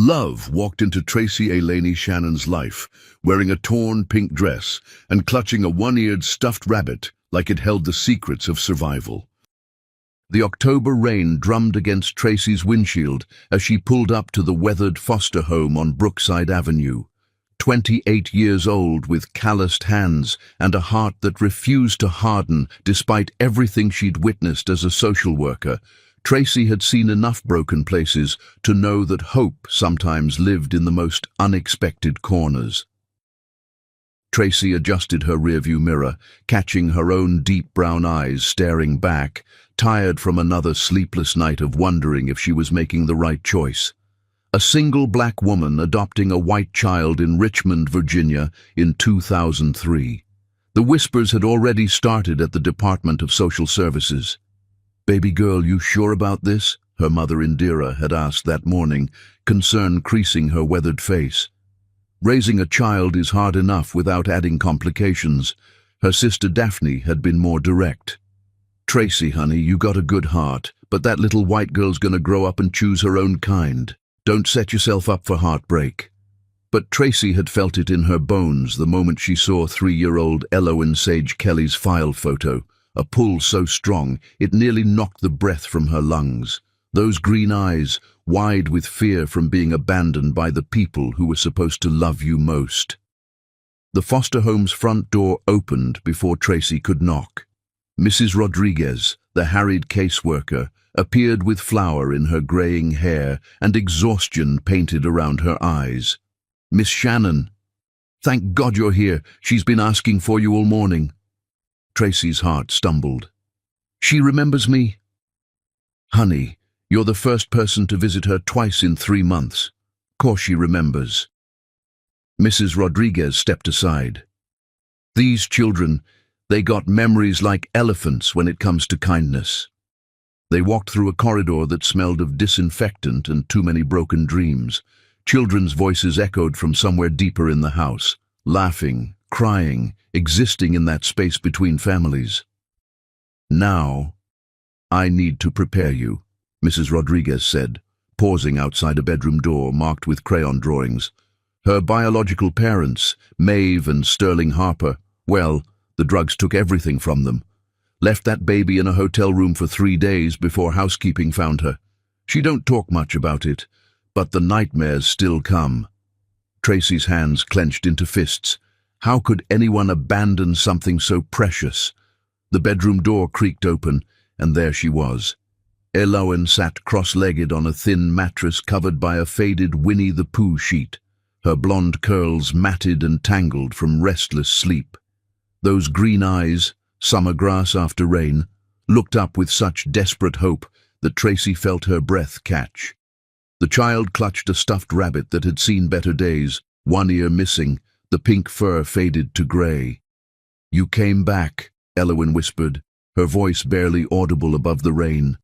Love walked into Tracy Alaney Shannon's life, wearing a torn pink dress and clutching a one-eared stuffed rabbit like it held the secrets of survival. The October rain drummed against Tracy's windshield as she pulled up to the weathered foster home on Brookside Avenue. 28 years old, with calloused hands and a heart that refused to harden despite everything she'd witnessed as a social worker, Tracy had seen enough broken places to know that hope sometimes lived in the most unexpected corners. Tracy adjusted her rearview mirror, catching her own deep brown eyes staring back, tired from another sleepless night of wondering if she was making the right choice. A single black woman adopting a white child in Richmond, Virginia in 2003. The whispers had already started at the Department of Social Services. "Baby girl, you sure about this?" her mother Indira had asked that morning, concern creasing her weathered face. Raising a child is hard enough without adding complications. Her sister Daphne had been more direct. "Tracy, honey, you got a good heart, but that little white girl's gonna grow up and choose her own kind. Don't set yourself up for heartbreak." But Tracy had felt it in her bones the moment she saw 3-year-old Elowen Sage Kelly's file photo, a pull so strong it nearly knocked the breath from her lungs. Those green eyes, wide with fear from being abandoned by the people who were supposed to love you most. The foster home's front door opened before Tracy could knock. Mrs. Rodriguez, the harried caseworker, appeared with flour in her graying hair and exhaustion painted around her eyes. "Miss Shannon, thank God you're here. She's been asking for you all morning." Tracy's heart stumbled. "She remembers me?" "Honey, you're the first person to visit her twice in 3 months. Course she remembers." Mrs. Rodriguez stepped aside. "These children, they got memories like elephants when it comes to kindness." They walked through a corridor that smelled of disinfectant and too many broken dreams. Children's voices echoed from somewhere deeper in the house, laughing, crying, existing in that space between families. "Now, I need to prepare you," Mrs. Rodriguez said, pausing outside a bedroom door marked with crayon drawings. Her biological parents, Maeve and Sterling Harper, well, the drugs took everything from them. Left that baby in a hotel room for 3 days before housekeeping found her. She don't talk much about it, but the nightmares still come. Tracy's hands clenched into fists. How could anyone abandon something so precious? The bedroom door creaked open, and there she was. Elowen sat cross-legged on a thin mattress covered by a faded Winnie the Pooh sheet, her blonde curls matted and tangled from restless sleep. Those green eyes, summer grass after rain, looked up with such desperate hope that Tracy felt her breath catch. The child clutched a stuffed rabbit that had seen better days, one ear missing, the pink fur faded to grey. "You came back," Elowen whispered, her voice barely audible above the rain.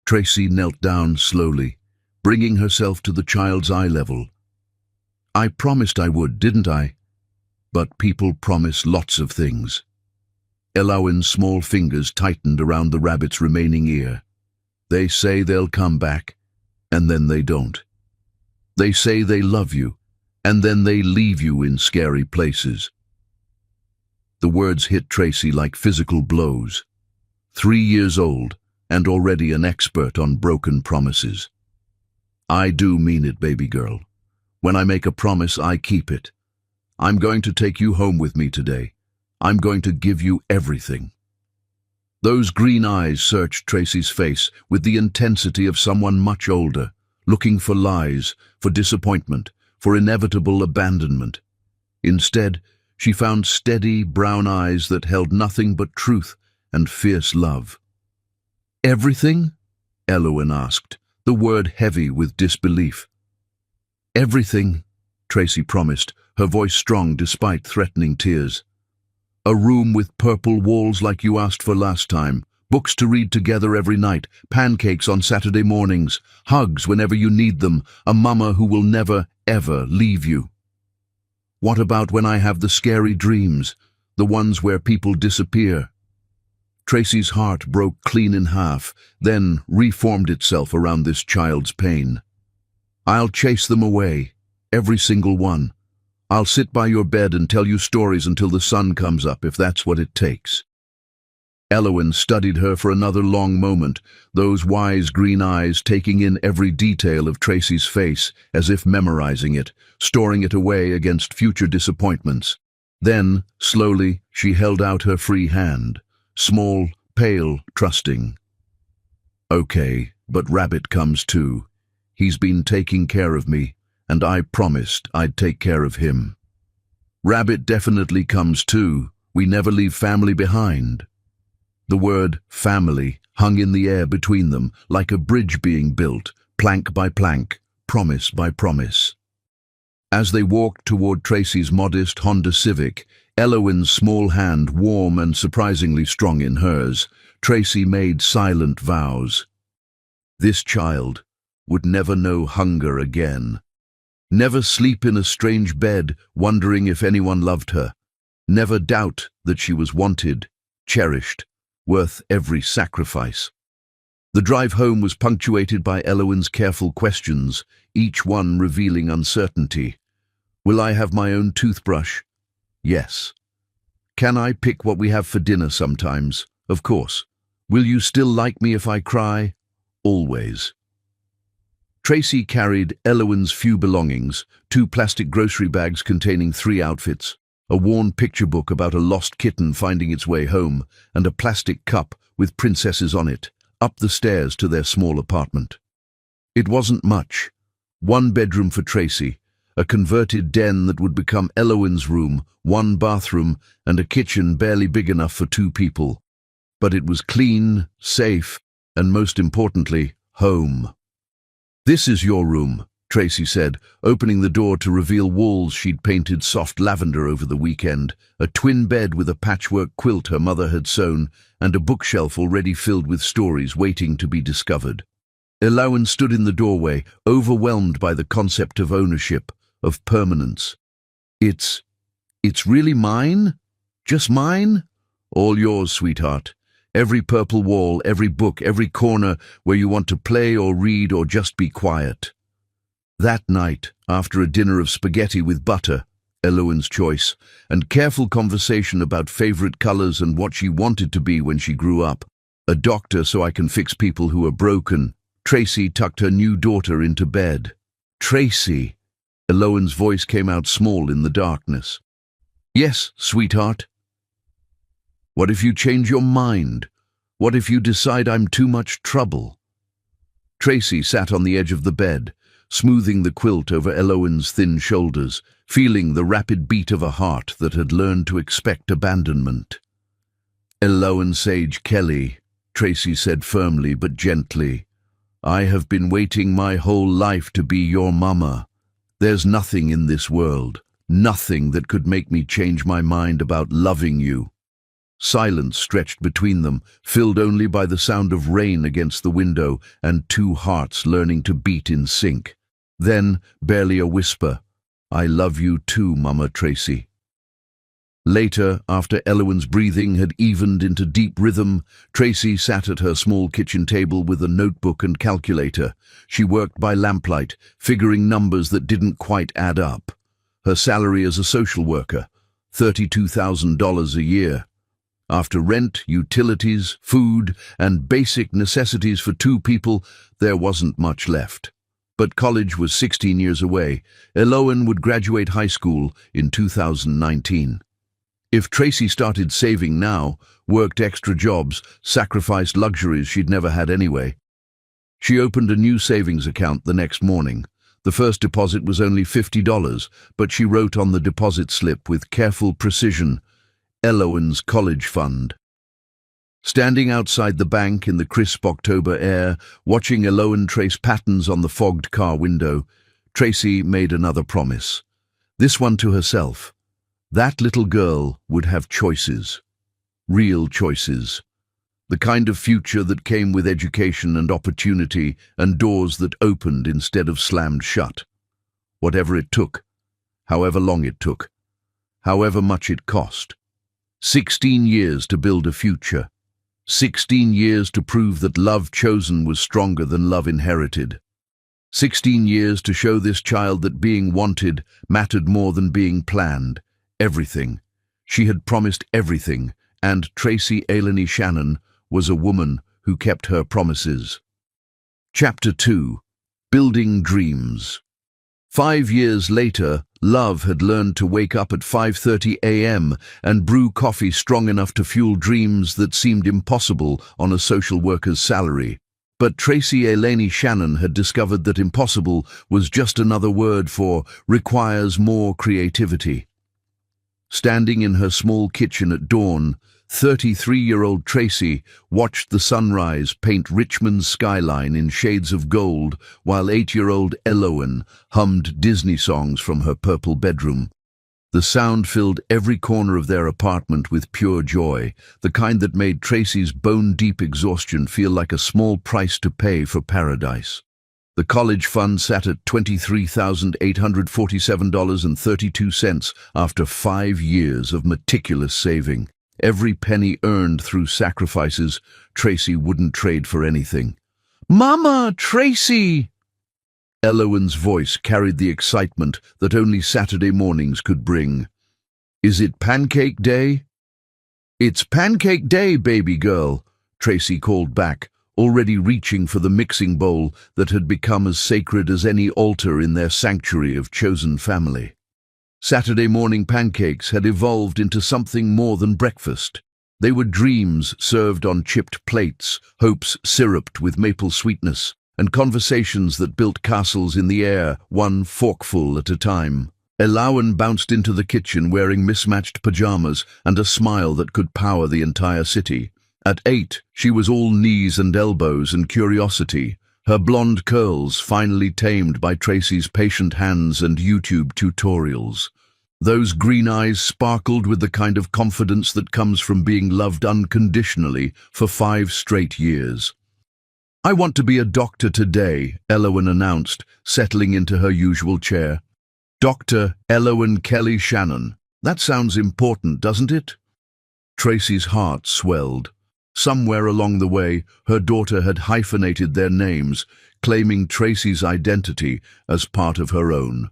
Tracy knelt down slowly, bringing herself to the child's eye level. "I promised I would, didn't I? But people promise lots of things." Elowen's small fingers tightened around the rabbit's remaining ear. "They say they'll come back, and then they don't. They say they love you, and then they leave you in scary places." The words hit Tracy like physical blows. 3 years old, and already an expert on broken promises. "I do mean it, baby girl. When I make a promise, I keep it. I'm going to take you home with me today. I'm going to give you everything." Those green eyes searched Tracy's face with the intensity of someone much older, looking for lies, for disappointment, for inevitable abandonment. Instead, she found steady brown eyes that held nothing but truth and fierce love. "Everything?" Elowen asked, the word heavy with disbelief. "Everything," Tracy promised, her voice strong despite threatening tears. "A room with purple walls like you asked for last time, books to read together every night, pancakes on Saturday mornings, hugs whenever you need them, a mama who will never, ever leave you." "What about when I have the scary dreams, the ones where people disappear?" Tracy's heart broke clean in half, then reformed itself around this child's pain. I'll chase them away, every single one. I'll sit by your bed and tell you stories until the sun comes up, if that's what it takes." Elowen studied her for another long moment, those wise green eyes taking in every detail of Tracy's face, as if memorizing it, storing it away against future disappointments. Then, slowly, she held out her free hand, small, pale, trusting. "Okay, but Rabbit comes too. He's been taking care of me, and I promised I'd take care of him." "Rabbit definitely comes too. We never leave family behind." The word family hung in the air between them, like a bridge being built, plank by plank, promise by promise. As they walked toward Tracy's modest Honda Civic, Elowen's small hand warm and surprisingly strong in hers, Tracy made silent vows. This child would never know hunger again, never sleep in a strange bed wondering if anyone loved her, never doubt that she was wanted, cherished, worth every sacrifice. The drive home was punctuated by Elowen's careful questions, each one revealing uncertainty. "Will I have my own toothbrush?" "Yes." "Can I pick what we have for dinner sometimes?" "Of course." "Will you still like me if I cry?" "Always." Tracy carried Elowen's few belongings, 2 plastic grocery bags containing 3 outfits, a worn picture book about a lost kitten finding its way home, and a plastic cup with princesses on it, up the stairs to their small apartment. It wasn't much. 1 bedroom for Tracy, a converted den that would become Elowen's room, 1 bathroom, and a kitchen barely big enough for 2 people. But it was clean, safe, and most importantly, home. "This is your room," Tracy said, opening the door to reveal walls she'd painted soft lavender over the weekend, a twin bed with a patchwork quilt her mother had sewn, and a bookshelf already filled with stories waiting to be discovered. Elowen stood in the doorway, overwhelmed by the concept of ownership, of permanence. It's really mine? Just mine?" "All yours, sweetheart. Every purple wall, every book, every corner where you want to play or read or just be quiet." That night, after a dinner of spaghetti with butter, Elowen's choice, and careful conversation about favorite colors and what she wanted to be when she grew up, "A doctor so I can fix people who are broken," Tracy tucked her new daughter into bed. "Tracy!" Elowen's voice came out small in the darkness. "Yes, sweetheart." "What if you change your mind? What if you decide I'm too much trouble?" Tracy sat on the edge of the bed, smoothing the quilt over Elowen's thin shoulders, feeling the rapid beat of a heart that had learned to expect abandonment. "Elowen Sage Kelly," Tracy said firmly but gently, "I have been waiting my whole life to be your mama. There's nothing in this world, nothing that could make me change my mind about loving you." Silence stretched between them, filled only by the sound of rain against the window and 2 hearts learning to beat in sync. Then, barely a whisper, "I love you too, Mama Tracy." Later, after Elowen's breathing had evened into deep rhythm, Tracy sat at her small kitchen table with a notebook and calculator. She worked by lamplight, figuring numbers that didn't quite add up. Her salary as a social worker, $32,000 a year. After rent, utilities, food, and basic necessities for 2 people, there wasn't much left. But college was 16 years away. Elowen would graduate high school in 2019. If Tracy started saving now, worked extra jobs, sacrificed luxuries she'd never had anyway. She opened a new savings account the next morning. The first deposit was only $50, but she wrote on the deposit slip with careful precision, "Elowen's College Fund." Standing outside the bank in the crisp October air, watching Elowen trace patterns on the fogged car window, Tracy made another promise. This one to herself. That little girl would have choices. Real choices. The kind of future that came with education and opportunity and doors that opened instead of slammed shut. Whatever it took. However long it took. However much it cost. 16 years to build a future. 16 years to prove that love chosen was stronger than love inherited. 16 years to show this child that being wanted mattered more than being planned. Everything. She had promised everything, and Tracy Ailey Shannon was a woman who kept her promises. Chapter 2. Building Dreams. 5 years later, Love had learned to wake up at 5:30 a.m. and brew coffee strong enough to fuel dreams that seemed impossible on a social worker's salary. But Tracy Ailey Shannon had discovered that impossible was just another word for requires more creativity. Standing in her small kitchen at dawn, 33-year-old Tracy watched the sunrise paint Richmond's skyline in shades of gold while 8-year-old Elowen hummed Disney songs from her purple bedroom. The sound filled every corner of their apartment with pure joy, the kind that made Tracy's bone-deep exhaustion feel like a small price to pay for paradise. The college fund sat at $23,847.32 after 5 years of meticulous saving. Every penny earned through sacrifices Tracy wouldn't trade for anything. "Mama, Tracy!" Elowen's voice carried the excitement that only Saturday mornings could bring. "Is it pancake day?" "It's pancake day, baby girl," Tracy called back, already reaching for the mixing bowl that had become as sacred as any altar in their sanctuary of chosen family. Saturday morning pancakes had evolved into something more than breakfast. They were dreams served on chipped plates, hopes syruped with maple sweetness, and conversations that built castles in the air, one forkful at a time. Elowen bounced into the kitchen wearing mismatched pajamas and a smile that could power the entire city. At 8, she was all knees and elbows and curiosity, her blonde curls finally tamed by Tracy's patient hands and YouTube tutorials. Those green eyes sparkled with the kind of confidence that comes from being loved unconditionally for 5 straight years. "I want to be a doctor today," Elowen announced, settling into her usual chair. "Dr. Elowen Kelly Shannon. That sounds important, doesn't it?" Tracy's heart swelled. Somewhere along the way, her daughter had hyphenated their names, claiming Tracy's identity as part of her own.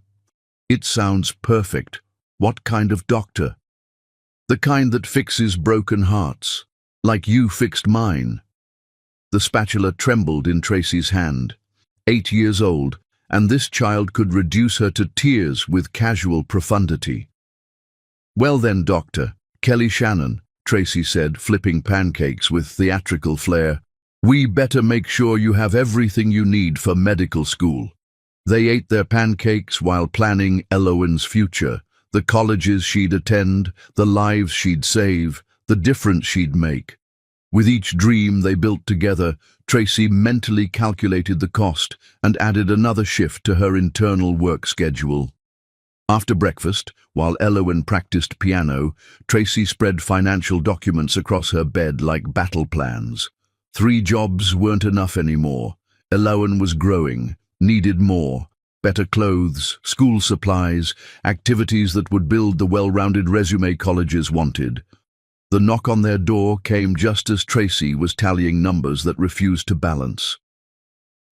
"It sounds perfect. What kind of doctor?" "The kind that fixes broken hearts, like you fixed mine." The spatula trembled in Tracy's hand. 8 years old, and this child could reduce her to tears with casual profundity. "Well then, Dr. Kelly Shannon," Tracy said, flipping pancakes with theatrical flair, "we better make sure you have everything you need for medical school." They ate their pancakes while planning Elowen's future, the colleges she'd attend, the lives she'd save, the difference she'd make. With each dream they built together, Tracy mentally calculated the cost and added another shift to her internal work schedule. After breakfast, while Elowen practiced piano, Tracy spread financial documents across her bed like battle plans. 3 jobs weren't enough anymore. Elowen was growing, needed more. Better clothes, school supplies, activities that would build the well-rounded resume colleges wanted. The knock on their door came just as Tracy was tallying numbers that refused to balance.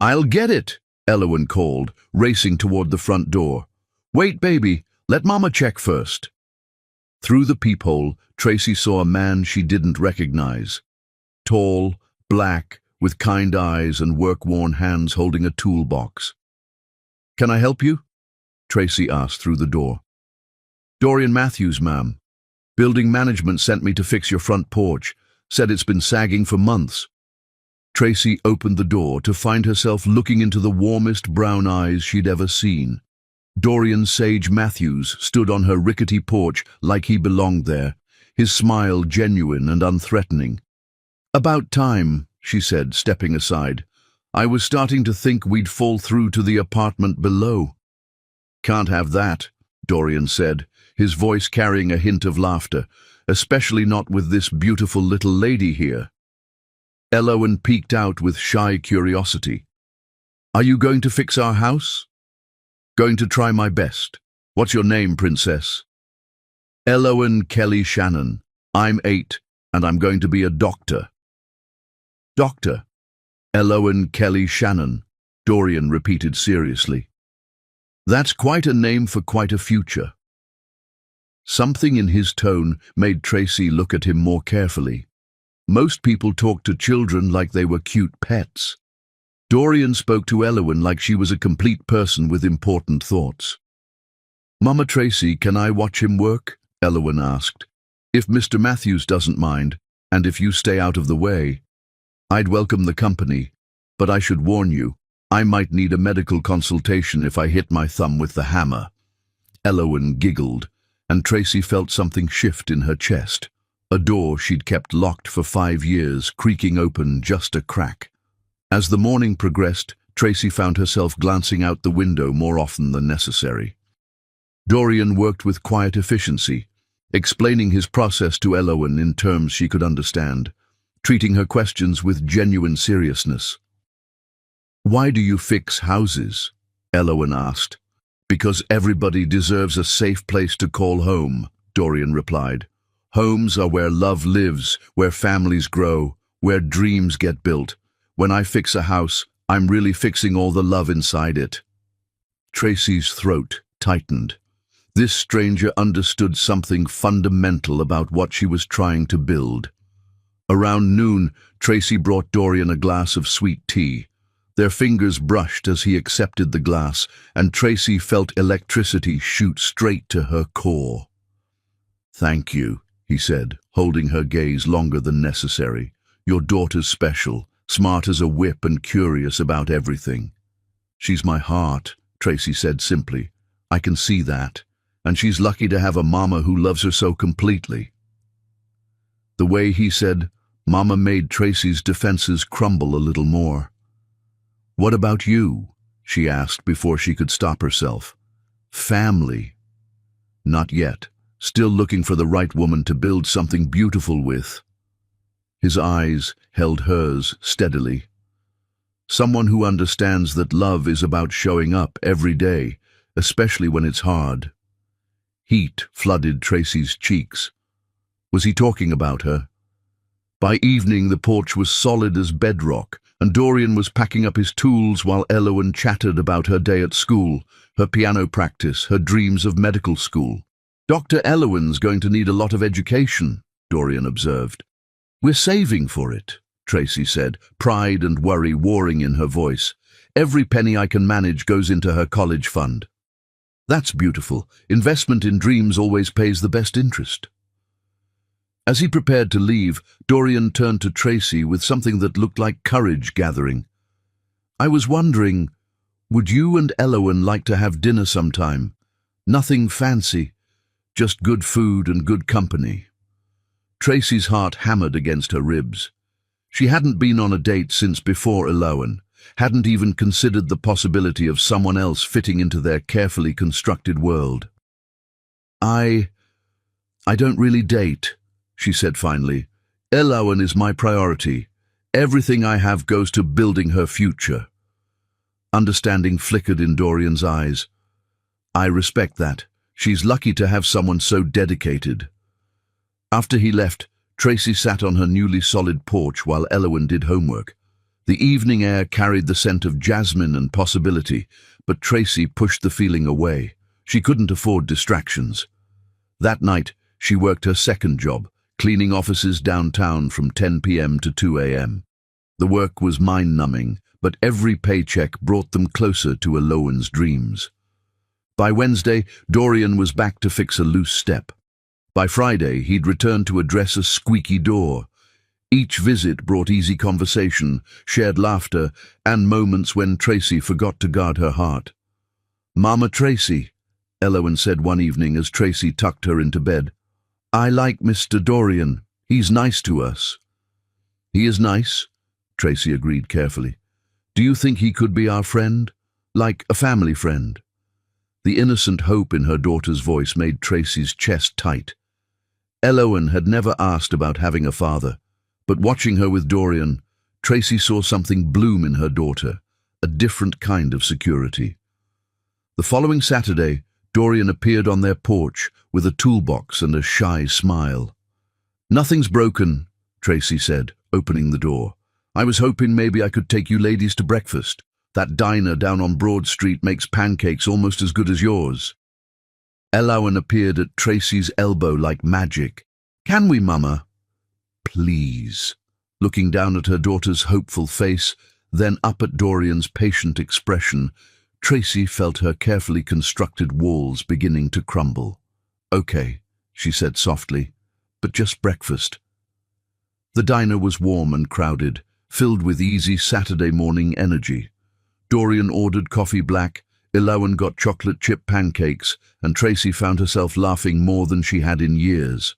"I'll get it," Elowen called, racing toward the front door. "Wait, baby, let Mama check first." Through the peephole, Tracy saw a man she didn't recognize. Tall, black, with kind eyes and work-worn hands holding a toolbox. "Can I help you?" Tracy asked through the door. "Dorian Matthews, ma'am. Building management sent me to fix your front porch. Said it's been sagging for months." Tracy opened the door to find herself looking into the warmest brown eyes she'd ever seen. Dorian Sage Matthews stood on her rickety porch like he belonged there, his smile genuine and unthreatening. "About time," she said, stepping aside. "I was starting to think we'd fall through to the apartment below." "Can't have that," Dorian said, his voice carrying a hint of laughter, "especially not with this beautiful little lady here." Elowen peeked out with shy curiosity. "Are you going to fix our house?" "Going to try my best. What's your name, princess?" "Elowen Kelly Shannon. I'm 8, and I'm going to be a doctor." "Doctor? Elowen Kelly Shannon. Dorian repeated seriously. That's quite a name for quite a future. Something in his tone made Tracy look at him more carefully. Most people talk to children like they were cute pets. Dorian spoke to Elowen like she was a complete person with important thoughts. "Mama Tracy, can I watch him work?" Elowen asked. "If Mr. Matthews doesn't mind, and if you stay out of the way, I'd welcome the company, but I should warn you, I might need a medical consultation if I hit my thumb with the hammer." Elowen giggled, and Tracy felt something shift in her chest. A door she'd kept locked for 5 years, creaking open just a crack. As the morning progressed, Tracy found herself glancing out the window more often than necessary. Dorian worked with quiet efficiency, explaining his process to Elowen in terms she could understand, treating her questions with genuine seriousness. "Why do you fix houses?" Elowen asked. "Because everybody deserves a safe place to call home," Dorian replied. "Homes are where love lives, where families grow, where dreams get built. When I fix a house, I'm really fixing all the love inside it." Tracy's throat tightened. This stranger understood something fundamental about what she was trying to build. Around noon, Tracy brought Dorian a glass of sweet tea. Their fingers brushed as he accepted the glass, and Tracy felt electricity shoot straight to her core. "Thank you," he said, holding her gaze longer than necessary. "Your daughter's special, smart as a whip and curious about everything." "She's my heart," Tracy said simply. "I can see that. And she's lucky to have a mama who loves her so completely." The way he said "mama" made Tracy's defenses crumble a little more. "What about you?" she asked before she could stop herself. "Family?" "Not yet. Still looking for the right woman to build something beautiful with." His eyes held hers steadily. "Someone who understands that love is about showing up every day, especially when it's hard." Heat flooded Tracy's cheeks. Was he talking about her? By evening, the porch was solid as bedrock, and Dorian was packing up his tools while Elowen chattered about her day at school, her piano practice, her dreams of medical school. "Dr. Elowen's going to need a lot of education," Dorian observed. "We're saving for it," Tracy said, pride and worry warring in her voice. "Every penny I can manage goes into her college fund." "That's beautiful. Investment in dreams always pays the best interest." As he prepared to leave, Dorian turned to Tracy with something that looked like courage gathering. "I was wondering, would you and Elowen like to have dinner sometime? Nothing fancy, just good food and good company." Tracy's heart hammered against her ribs. She hadn't been on a date since before Elowen, hadn't even considered the possibility of someone else fitting into their carefully constructed world. I don't really date," she said finally. "Elowen is my priority. Everything I have goes to building her future." Understanding flickered in Dorian's eyes. "I respect that. She's lucky to have someone so dedicated." After he left, Tracy sat on her newly solid porch while Elowen did homework. The evening air carried the scent of jasmine and possibility, but Tracy pushed the feeling away. She couldn't afford distractions. That night, she worked her second job, cleaning offices downtown from 10 p.m. to 2 a.m. The work was mind-numbing, but every paycheck brought them closer to Elowen's dreams. By Wednesday, Dorian was back to fix a loose step. By Friday, he'd returned to address a squeaky door. Each visit brought easy conversation, shared laughter, and moments when Tracy forgot to guard her heart. "Mama Tracy," Elowen said one evening as Tracy tucked her into bed. "I like Mr. Dorian. He's nice to us." "He is nice," Tracy agreed carefully. "Do you think he could be our friend? Like a family friend?" The innocent hope in her daughter's voice made Tracy's chest tight. Elowen had never asked about having a father, but watching her with Dorian, Tracy saw something bloom in her daughter, a different kind of security. The following Saturday, Dorian appeared on their porch with a toolbox and a shy smile. "Nothing's broken," Tracy said, opening the door. "I was hoping maybe I could take you ladies to breakfast. That diner down on Broad Street makes pancakes almost as good as yours." Elowen appeared at Tracy's elbow like magic. "Can we, Mama?" "Please." Looking down at her daughter's hopeful face, then up at Dorian's patient expression, Tracy felt her carefully constructed walls beginning to crumble. "Okay," she said softly, "but just breakfast." The diner was warm and crowded, filled with easy Saturday morning energy. Dorian ordered coffee black, Elowen got chocolate chip pancakes, and Tracy found herself laughing more than she had in years.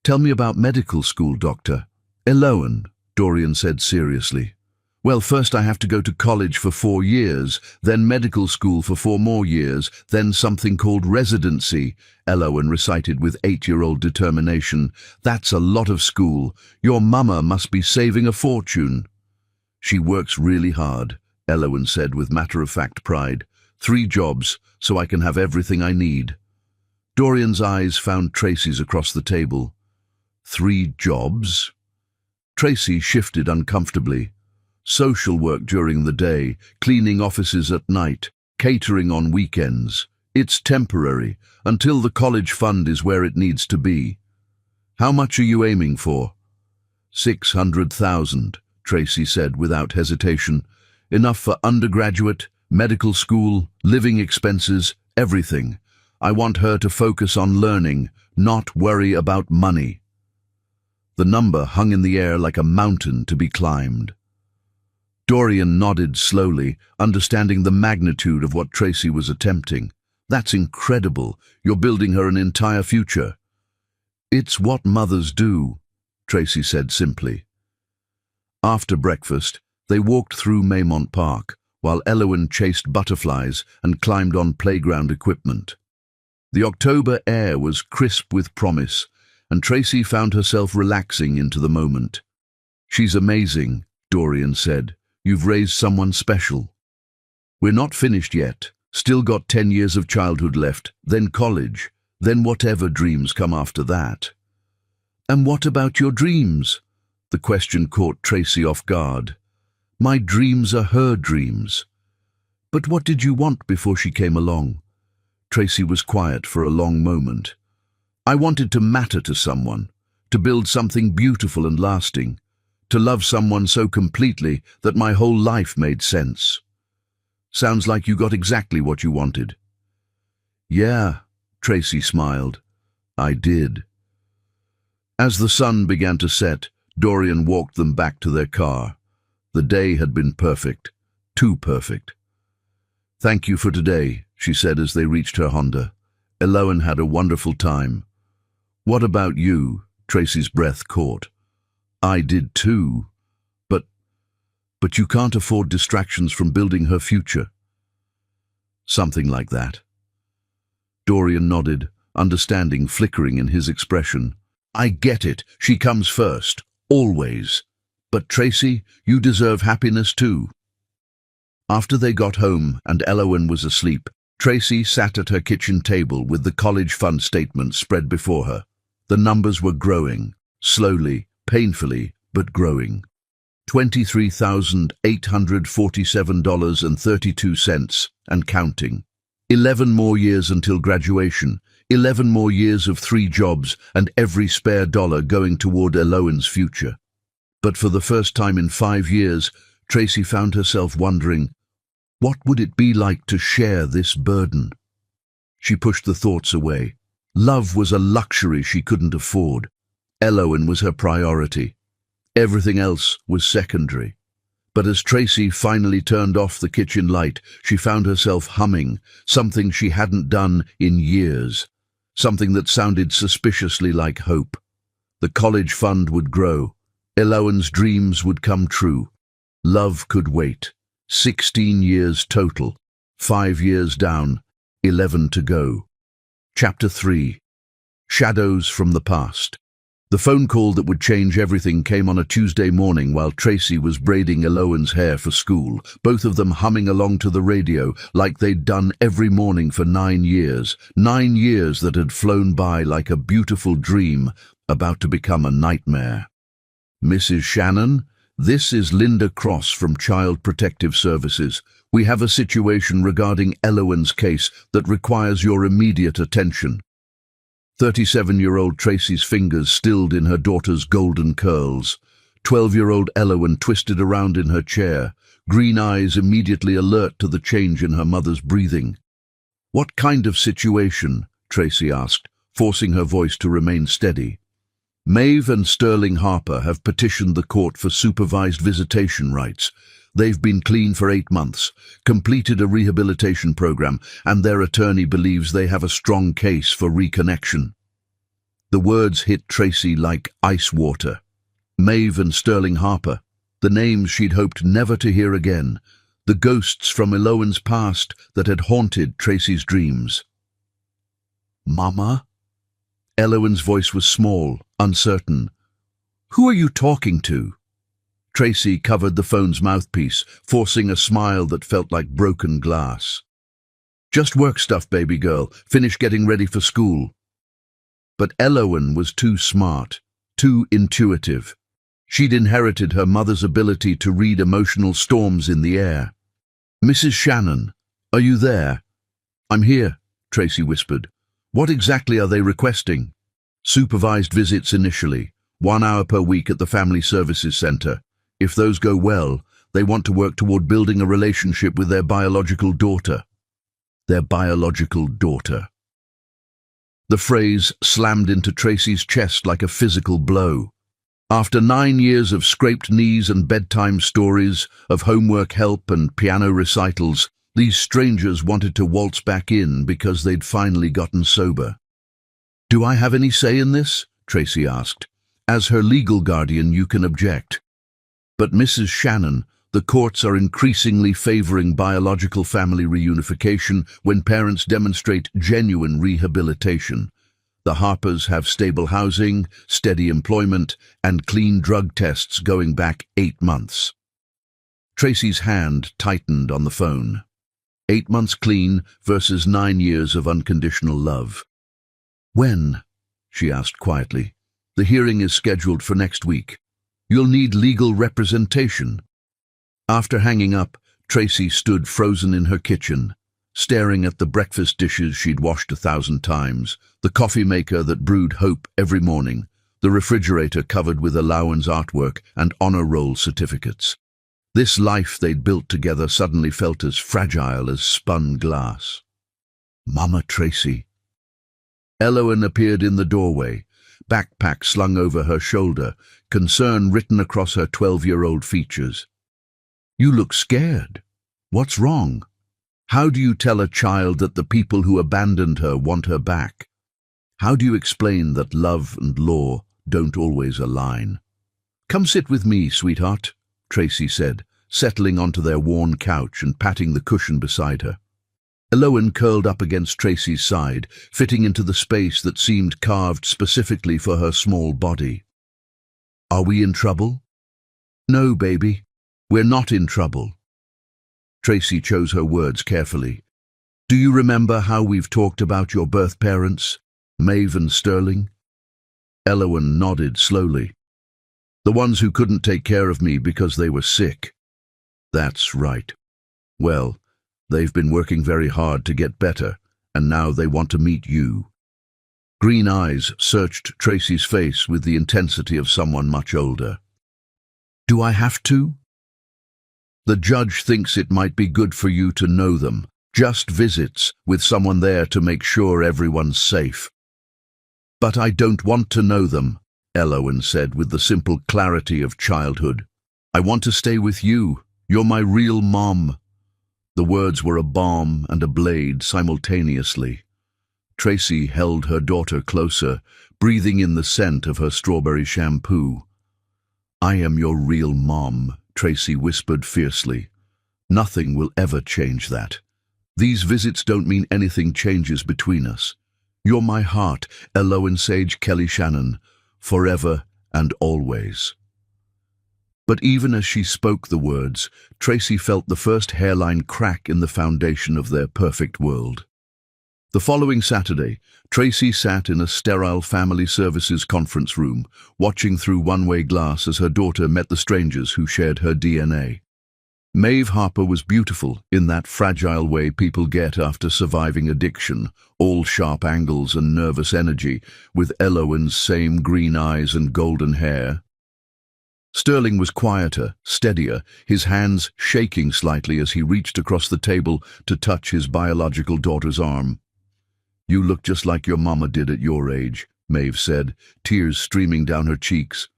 "Tell me about medical school, Doctor." "Elowen," Dorian said seriously. "Well, first I have to go to college for 4 years, then medical school for 4 more years, then something called residency," Elowen recited with 8-year-old determination. "That's a lot of school. Your mama must be saving a fortune." "She works really hard," Elowen said with matter-of-fact pride. 3 jobs, so I can have everything I need." Dorian's eyes found Tracy's across the table. 3 jobs? Tracy shifted uncomfortably. Social work during the day, cleaning offices at night, catering on weekends. It's temporary, until the college fund is where it needs to be. "How much are you aiming for?" $600,000, Tracy said without hesitation. "Enough for undergraduate, medical school, living expenses, everything. I want her to focus on learning, not worry about money." The number hung in the air like a mountain to be climbed. Dorian nodded slowly, understanding the magnitude of what Tracy was attempting. "That's incredible. You're building her an entire future." "It's what mothers do," Tracy said simply. After breakfast, they walked through Maymont Park, while Elowen chased butterflies and climbed on playground equipment. The October air was crisp with promise, and Tracy found herself relaxing into the moment. "She's amazing," Dorian said. "You've raised someone special." "We're not finished yet. Still got 10 years of childhood left, then college, then whatever dreams come after that." "And what about your dreams?" The question caught Tracy off guard. "My dreams are her dreams." "But what did you want before she came along?" Tracy was quiet for a long moment. "I wanted to matter to someone, to build something beautiful and lasting, to love someone so completely that my whole life made sense." "Sounds like you got exactly what you wanted." "Yeah," Tracy smiled. "I did." As the sun began to set, Dorian walked them back to their car. The day had been perfect, too perfect. "Thank you for today," she said as they reached her Honda. "Elowen had a wonderful time." "What about you?" Tracy's breath caught. "I did too. But you can't afford distractions from building her future." "Something like that." Dorian nodded, understanding flickering in his expression. "I get it. She comes first. Always. But Tracy, you deserve happiness too." After they got home and Elowen was asleep, Tracy sat at her kitchen table with the college fund statement spread before her. The numbers were growing, slowly, painfully, but growing. $23,847.32 and counting. 11 more years until graduation, 11 more years of 3 jobs and every spare dollar going toward Elowen's future. But for the first time in 5 years, Tracy found herself wondering, what would it be like to share this burden? She pushed the thoughts away. Love was a luxury she couldn't afford. Elowen was her priority. Everything else was secondary. But as Tracy finally turned off the kitchen light, she found herself humming, something she hadn't done in years, something that sounded suspiciously like hope. The college fund would grow. Elowen's dreams would come true. Love could wait. 16 years total. 5 years down, 11 to go. Chapter 3. Shadows from the Past. The phone call that would change everything came on a Tuesday morning while Tracy was braiding Elowen's hair for school, both of them humming along to the radio like they'd done every morning for 9 years. 9 years that had flown by like a beautiful dream about to become a nightmare. "Mrs. Shannon?" This is Linda Cross from Child Protective Services. We have a situation regarding Elowen's case that requires your immediate attention. 37-year-old Tracy's fingers stilled in her daughter's golden curls. 12-year-old Elowen twisted around in her chair, green eyes immediately alert to the change in her mother's breathing. "What kind of situation?" Tracy asked, forcing her voice to remain steady. "Maeve and Sterling Harper have petitioned the court for supervised visitation rights. They've been clean for 8 months, completed a rehabilitation program, and their attorney believes they have a strong case for reconnection." The words hit Tracy like ice water. Maeve and Sterling Harper, the names she'd hoped never to hear again, the ghosts from Elowen's past that had haunted Tracy's dreams. "Mama?" Elowen's voice was small, uncertain. "Who are you talking to?" Tracy covered the phone's mouthpiece, forcing a smile that felt like broken glass. "Just work stuff, baby girl. Finish getting ready for school." But Elowen was too smart, too intuitive. She'd inherited her mother's ability to read emotional storms in the air. "Mrs. Shannon, are you there?" "I'm here," Tracy whispered. "What exactly are they requesting?" "Supervised visits initially, 1 hour per week at the Family Services Center. If those go well, they want to work toward building a relationship with their biological daughter." Their biological daughter. The phrase slammed into Tracy's chest like a physical blow. After 9 years of scraped knees and bedtime stories, of homework help and piano recitals, these strangers wanted to waltz back in because they'd finally gotten sober. "Do I have any say in this?" Tracy asked. "As her legal guardian, you can object." "But Mrs. Shannon, the courts are increasingly favoring biological family reunification when parents demonstrate genuine rehabilitation. The Harpers have stable housing, steady employment, and clean drug tests going back 8 months. Tracy's hand tightened on the phone. 8 months clean versus 9 years of unconditional love. "When?" she asked quietly. "The hearing is scheduled for next week. You'll need legal representation." After hanging up, Tracy stood frozen in her kitchen, staring at the breakfast dishes she'd washed 1,000 times, the coffee maker that brewed hope every morning, the refrigerator covered with allowance artwork and honor roll certificates. This life they'd built together suddenly felt as fragile as spun glass. "Mama Tracy." Elowen appeared in the doorway, backpack slung over her shoulder, concern written across her 12-year-old features. "You look scared. What's wrong? How do you tell a child that the people who abandoned her want her back? How do you explain that love and law don't always align?" "Come sit with me, sweetheart," Tracy said, settling onto their worn couch and patting the cushion beside her. Elowen curled up against Tracy's side, fitting into the space that seemed carved specifically for her small body. "Are we in trouble?" "No, baby. We're not in trouble." Tracy chose her words carefully. "Do you remember how we've talked about your birth parents, Maeve and Sterling?" Elowen nodded slowly. "The ones who couldn't take care of me because they were sick." "That's right. Well, they've been working very hard to get better, and now they want to meet you." Green eyes searched Tracy's face with the intensity of someone much older. "Do I have to?" "The judge thinks it might be good for you to know them. Just visits, with someone there to make sure everyone's safe." "But I don't want to know them," Elowen said with the simple clarity of childhood. "I want to stay with you. You're my real mom." The words were a balm and a blade simultaneously. Tracy held her daughter closer, breathing in the scent of her strawberry shampoo. "I am your real mom," Tracy whispered fiercely. "Nothing will ever change that. These visits don't mean anything changes between us. You're my heart, Elowen Sage Kelly Shannon, forever and always." But even as she spoke the words, Tracy felt the first hairline crack in the foundation of their perfect world. The following Saturday, Tracy sat in a sterile family services conference room, watching through one-way glass as her daughter met the strangers who shared her DNA. Maeve Harper was beautiful in that fragile way people get after surviving addiction, all sharp angles and nervous energy, with Elowen's same green eyes and golden hair. Sterling was quieter, steadier, his hands shaking slightly as he reached across the table to touch his biological daughter's arm. "You look just like your mama did at your age," Maeve said, tears streaming down her cheeks.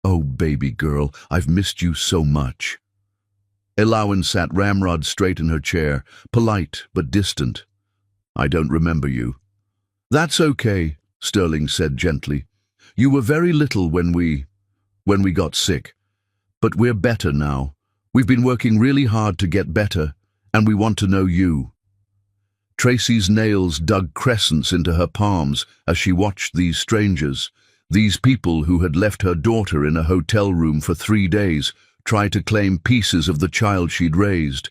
"Oh, baby girl, I've missed you so much." Elowen sat ramrod straight in her chair, polite but distant. "I don't remember you." "That's okay," Sterling said gently. "You were very little when we got sick. But we're better now. We've been working really hard to get better, and we want to know you." Tracy's nails dug crescents into her palms as she watched these strangers, these people who had left her daughter in a hotel room for 3 days, try to claim pieces of the child she'd raised.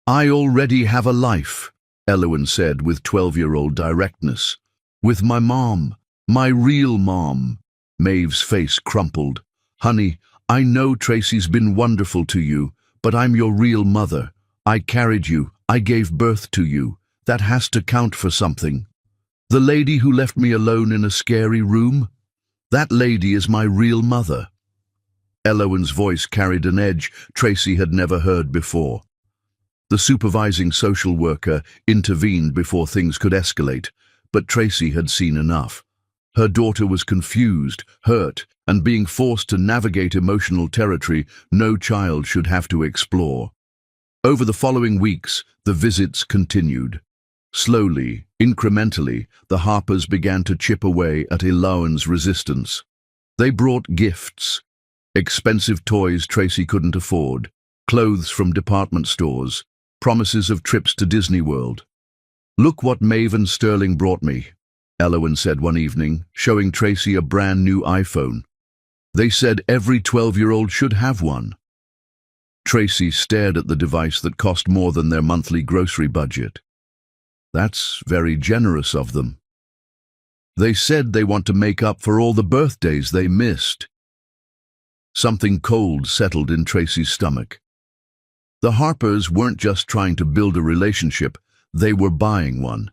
"I already have a life," Elowen said with 12-year-old directness. "With my mom, my real mom." Maeve's face crumpled. "Honey, I know Tracy's been wonderful to you, but I'm your real mother. I carried you, I gave birth to you. That has to count for something. The lady who left me alone in a scary room? That lady is my real mother." Elowen's voice carried an edge Tracy had never heard before. The supervising social worker intervened before things could escalate, but Tracy had seen enough. Her daughter was confused, hurt, and being forced to navigate emotional territory no child should have to explore. Over the following weeks, the visits continued. Slowly, incrementally, the Harpers began to chip away at Elowen's resistance. They brought gifts. Expensive toys Tracy couldn't afford, clothes from department stores, promises of trips to Disney World. "Look what Maeve and Sterling brought me," Elowen said one evening, showing Tracy a brand new iPhone. "They said every 12-year-old should have one." Tracy stared at the device that cost more than their monthly grocery budget. "That's very generous of them." "They said they want to make up for all the birthdays they missed." Something cold settled in Tracy's stomach. The Harpers weren't just trying to build a relationship, they were buying one.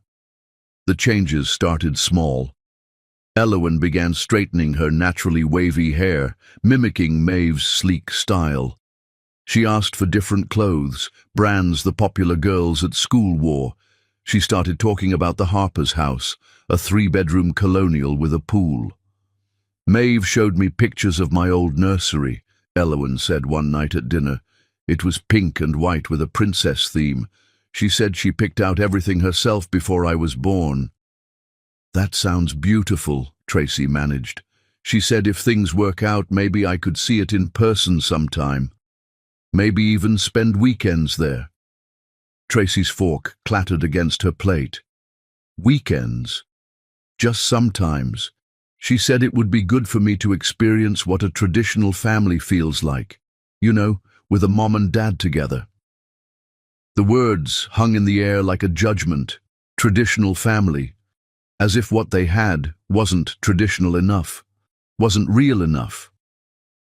The changes started small. Elowen began straightening her naturally wavy hair, mimicking Maeve's sleek style. She asked for different clothes, brands the popular girls at school wore. She started talking about the Harpers' house, a 3-bedroom colonial with a pool. "Maeve showed me pictures of my old nursery," Elowen said one night at dinner. "It was pink and white with a princess theme. She said she picked out everything herself before I was born." "That sounds beautiful," Tracy managed. "She said if things work out, maybe I could see it in person sometime. Maybe even spend weekends there." Tracy's fork clattered against her plate. "Weekends? Just sometimes. She said it would be good for me to experience what a traditional family feels like. You know, with a mom and dad together." The words hung in the air like a judgment. Traditional family. As if what they had wasn't traditional enough, wasn't real enough.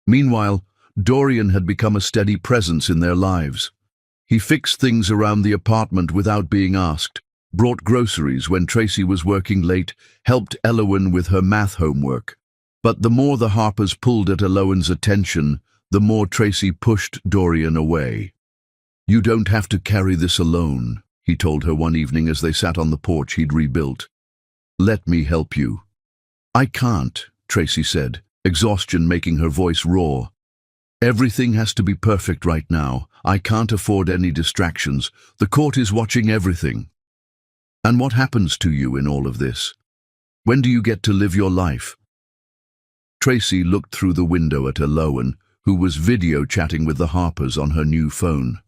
Meanwhile, Dorian had become a steady presence in their lives. He fixed things around the apartment without being asked, brought groceries when Tracy was working late, helped Elowen with her math homework. But the more the Harpers pulled at Elowen's attention, the more Tracy pushed Dorian away. "You don't have to carry this alone," he told her one evening as they sat on the porch he'd rebuilt. "Let me help you." "I can't," Tracy said, exhaustion making her voice raw. "Everything has to be perfect right now. I can't afford any distractions. The court is watching everything." "And what happens to you in all of this? When do you get to live your life?" Tracy looked through the window at Elowen, who was video chatting with the Harpers on her new phone.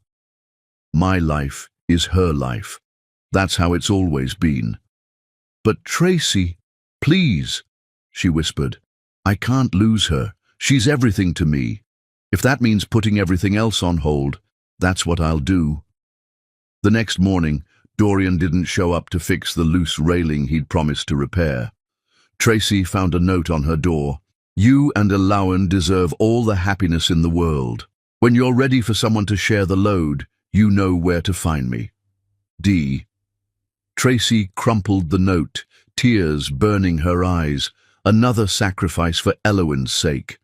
"My life is her life. That's how it's always been." "But Tracy, please," she whispered. "I can't lose her. She's everything to me. If that means putting everything else on hold, that's what I'll do." The next morning, Dorian didn't show up to fix the loose railing he'd promised to repair. Tracy found a note on her door. You and Alawan deserve all the happiness in the world. When you're ready for someone to share the load, you know where to find me. D. Tracy crumpled the note, tears burning her eyes, another sacrifice for Alawan's sake.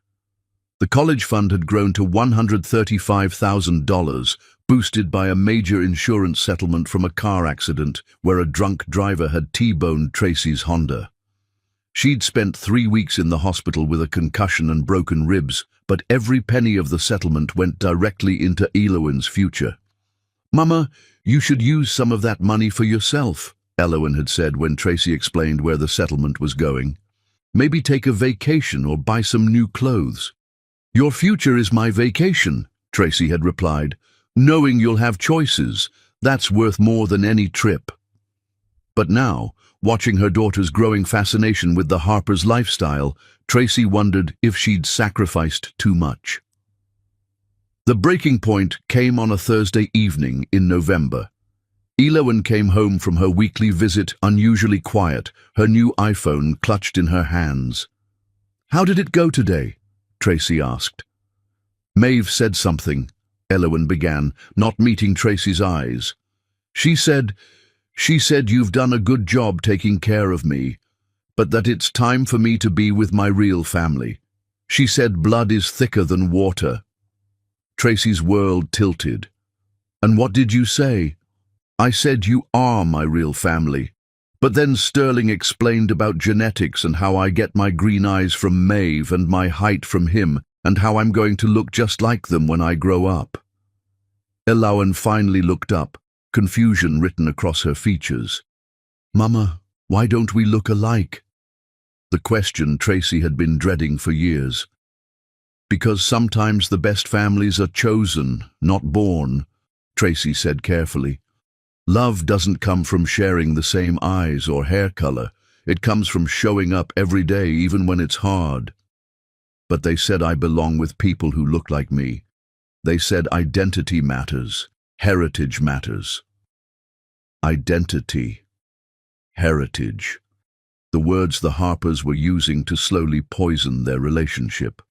The college fund had grown to $135,000, boosted by a major insurance settlement from a car accident where a drunk driver had T-boned Tracy's Honda. She'd spent 3 weeks in the hospital with a concussion and broken ribs, but every penny of the settlement went directly into Alawan's future. "Mama, you should use some of that money for yourself," Alawan had said when Tracy explained where the settlement was going. "Maybe take a vacation or buy some new clothes." "Your future is my vacation," Tracy had replied. "Knowing you'll have choices, that's worth more than any trip." But now, watching her daughter's growing fascination with the Harpers' lifestyle, Tracy wondered if she'd sacrificed too much. The breaking point came on a Thursday evening in November. Alawan came home from her weekly visit unusually quiet, her new iPhone clutched in her hands. "How did it go today?" Tracy asked. "Maeve said something," Alawan began, not meeting Tracy's eyes. She said you've done a good job taking care of me, but that it's time for me to be with my real family. She said blood is thicker than water." Tracy's world tilted. "And what did you say?" "I said you are my real family." But then Sterling explained about genetics and how I get my green eyes from Maeve and my height from him, and how I'm going to look just like them when I grow up. Alawan finally looked up, confusion written across her features. "Mama, why don't we look alike?" The question Tracy had been dreading for years. "Because sometimes the best families are chosen, not born," Tracy said carefully. "Love doesn't come from sharing the same eyes or hair color. It comes from showing up every day, even when it's hard." "But they said I belong with people who look like me. They said identity matters, heritage matters." Identity. Heritage. The words the Harpers were using to slowly poison their relationship.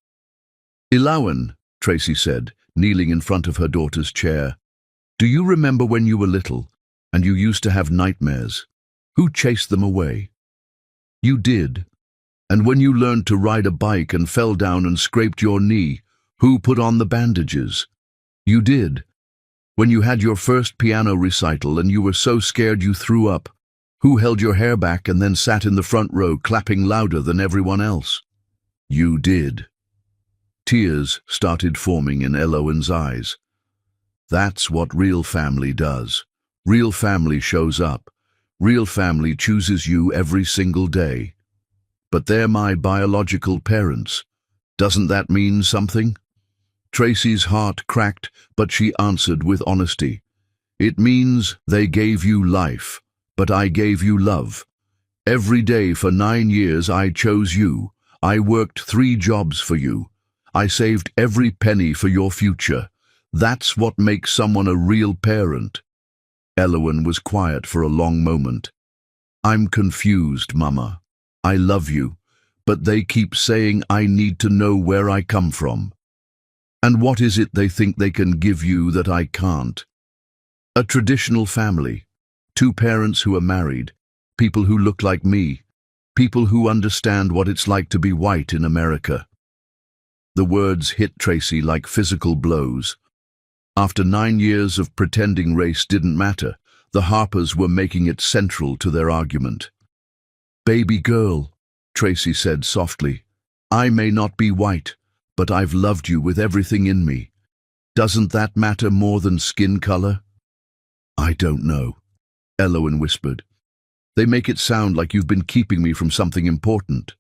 "Alawan," Tracy said, kneeling in front of her daughter's chair, "do you remember when you were little, and you used to have nightmares? Who chased them away?" "You did. And when you learned to ride a bike and fell down and scraped your knee, who put on the bandages?" "You did. When you had your first piano recital and you were so scared you threw up, who held your hair back and then sat in the front row clapping louder than everyone else?" "You did." Tears started forming in Alawan's eyes. "That's what real family does. Real family shows up. Real family chooses you every single day. But they're my biological parents. Doesn't that mean something?" Tracy's heart cracked, but she answered with honesty. "It means they gave you life, but I gave you love. Every day for 9 years I chose you. I worked 3 jobs for you. I saved every penny for your future. That's what makes someone a real parent." Alawan was quiet for a long moment. "I'm confused, Mama. I love you, but they keep saying I need to know where I come from. And what is it they think they can give you that I can't?" "A traditional family. 2 parents who are married. People who look like me. People who understand what it's like to be white in America." The words hit Tracy like physical blows. After 9 years of pretending race didn't matter, the Harpers were making it central to their argument. "Baby girl," Tracy said softly, "I may not be white, but I've loved you with everything in me. Doesn't that matter more than skin color?" "I don't know," Alawan whispered. "They make it sound like you've been keeping me from something important."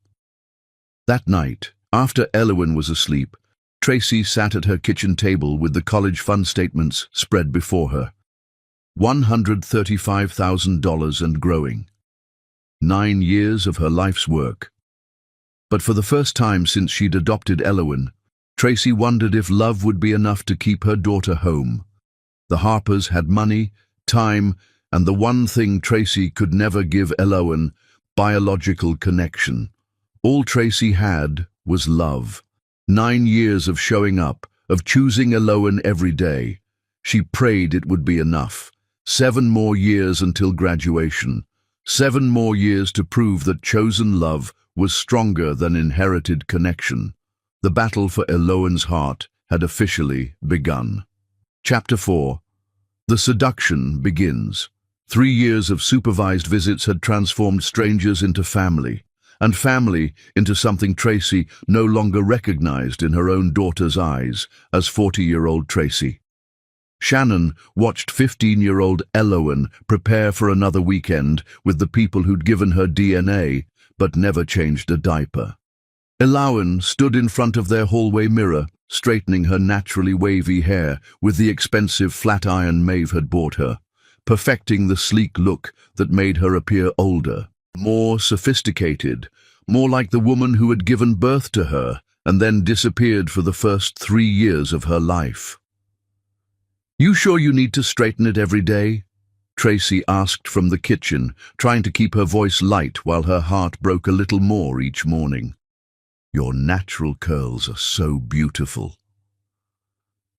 That night, after Alawan was asleep, Tracy sat at her kitchen table with the college fund statements spread before her. $135,000 and growing. 9 years of her life's work. But for the first time since she'd adopted Alawan, Tracy wondered if love would be enough to keep her daughter home. The Harpers had money, time, and the one thing Tracy could never give Elowen, biological connection. All Tracy had was love. 9 years of showing up, of choosing Elowen every day. She prayed it would be enough. 7 more years until graduation. 7 more years to prove that chosen love was stronger than inherited connection. The battle for Elowen's heart had officially begun. Chapter 4. The seduction begins. 3 years of supervised visits had transformed strangers into family, and family into something Tracy no longer recognized in her own daughter's eyes as 40-year-old Tracy. Shannon watched 15-year-old Elowen prepare for another weekend with the people who'd given her DNA but never changed a diaper. Elowen stood in front of their hallway mirror, straightening her naturally wavy hair with the expensive flat iron Maeve had bought her, perfecting the sleek look that made her appear older, more sophisticated, more like the woman who had given birth to her and then disappeared for the first 3 years of her life. "You sure you need to straighten it every day?" Tracy asked from the kitchen, trying to keep her voice light while her heart broke a little more each morning. "Your natural curls are so beautiful."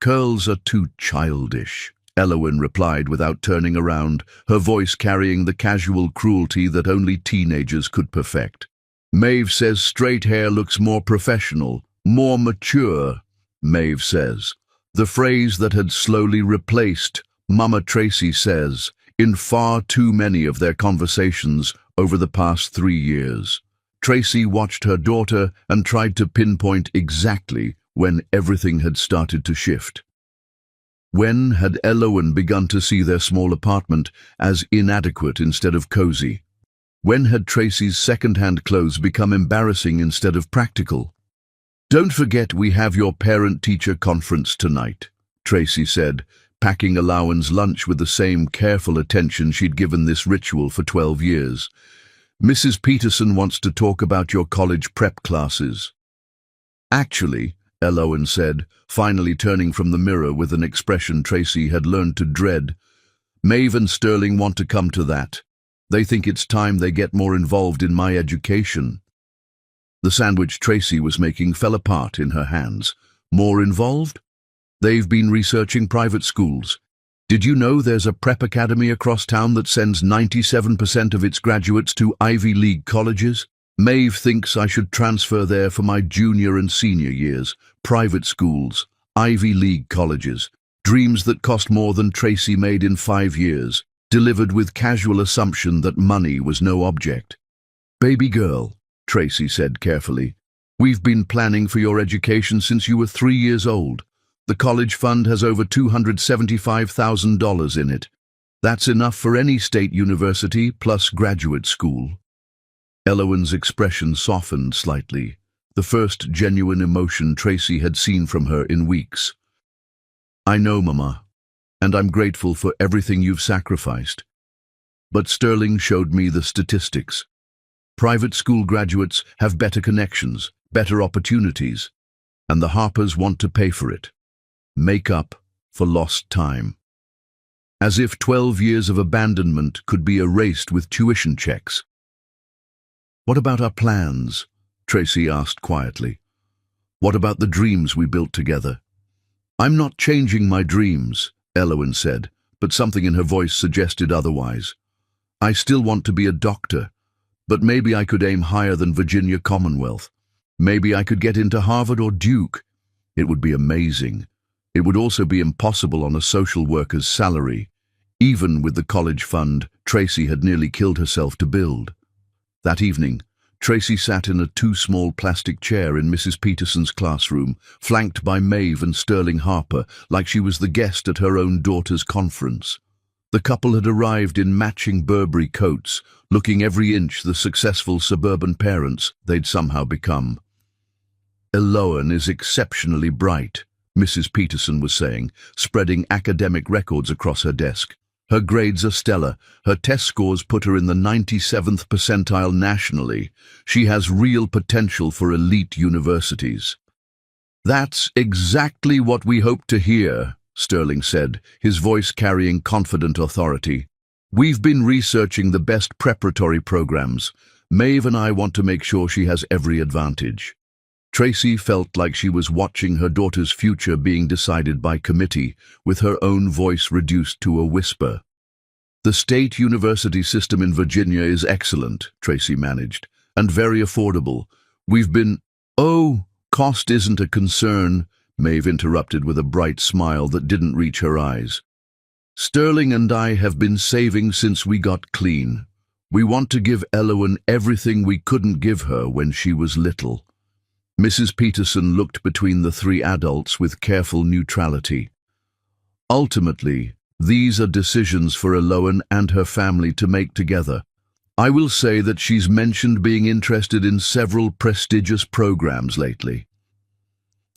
"Curls are too childish," Elowen replied without turning around, her voice carrying the casual cruelty that only teenagers could perfect. "Maeve says straight hair looks more professional, more mature," Maeve says. The phrase that had slowly replaced "Mama Tracy says" in far too many of their conversations over the past 3 years. Tracy watched her daughter and tried to pinpoint exactly when everything had started to shift. When had Elowen begun to see their small apartment as inadequate instead of cozy? When had Tracy's second-hand clothes become embarrassing instead of practical? "Don't forget we have your parent-teacher conference tonight," Tracy said, packing Elowen's lunch with the same careful attention she'd given this ritual for 12 years. "Mrs. Peterson wants to talk about your college prep classes." "Actually," Elowen said, finally turning from the mirror with an expression Tracy had learned to dread, "Maeve and Sterling want to come to that. They think it's time they get more involved in my education." The sandwich Tracy was making fell apart in her hands. "More involved? They've been researching private schools. Did you know there's a prep academy across town that sends 97% of its graduates to Ivy League colleges? Maeve thinks I should transfer there for my junior and senior years. Private schools, Ivy League colleges, dreams that cost more than Tracy made in 5 years, delivered with casual assumption that money was no object." "Baby girl," Tracy said carefully, "we've been planning for your education since you were 3 years old. The college fund has over $275,000 in it. That's enough for any state university plus graduate school." Elowen's expression softened slightly, the first genuine emotion Tracy had seen from her in weeks. "I know, Mama, and I'm grateful for everything you've sacrificed. But Sterling showed me the statistics. Private school graduates have better connections, better opportunities, and the Harpers want to pay for it. Make up for lost time." As if 12 years of abandonment could be erased with tuition checks. "What about our plans?" Tracy asked quietly. "What about the dreams we built together?" "I'm not changing my dreams," Elowen said, but something in her voice suggested otherwise. "I still want to be a doctor, but maybe I could aim higher than Virginia Commonwealth. Maybe I could get into Harvard or Duke. It would be amazing. It would also be impossible on a social worker's salary, even with the college fund Tracy had nearly killed herself to build." That evening, Tracy sat in a too-small plastic chair in Mrs. Peterson's classroom, flanked by Maeve and Sterling Harper, like she was the guest at her own daughter's conference. The couple had arrived in matching Burberry coats, looking every inch the successful suburban parents they'd somehow become. "Elowen is exceptionally bright," Mrs. Peterson was saying, spreading academic records across her desk. "Her grades are stellar. Her test scores put her in the 97th percentile nationally. She has real potential for elite universities." "That's exactly what we hope to hear," Sterling said, his voice carrying confident authority. We've been researching the best preparatory programs. Maeve and I want to make sure she has every advantage. Tracy felt like she was watching her daughter's future being decided by committee, with her own voice reduced to a whisper. The state university system in Virginia is excellent, Tracy managed, and very affordable. We've been— Oh, cost isn't a concern, Maeve interrupted with a bright smile that didn't reach her eyes. Sterling and I have been saving since we got clean. We want to give Elowen everything we couldn't give her when she was little. Mrs. Peterson looked between the three adults with careful neutrality. Ultimately, these are decisions for Elowen and her family to make together. I will say that she's mentioned being interested in several prestigious programs lately.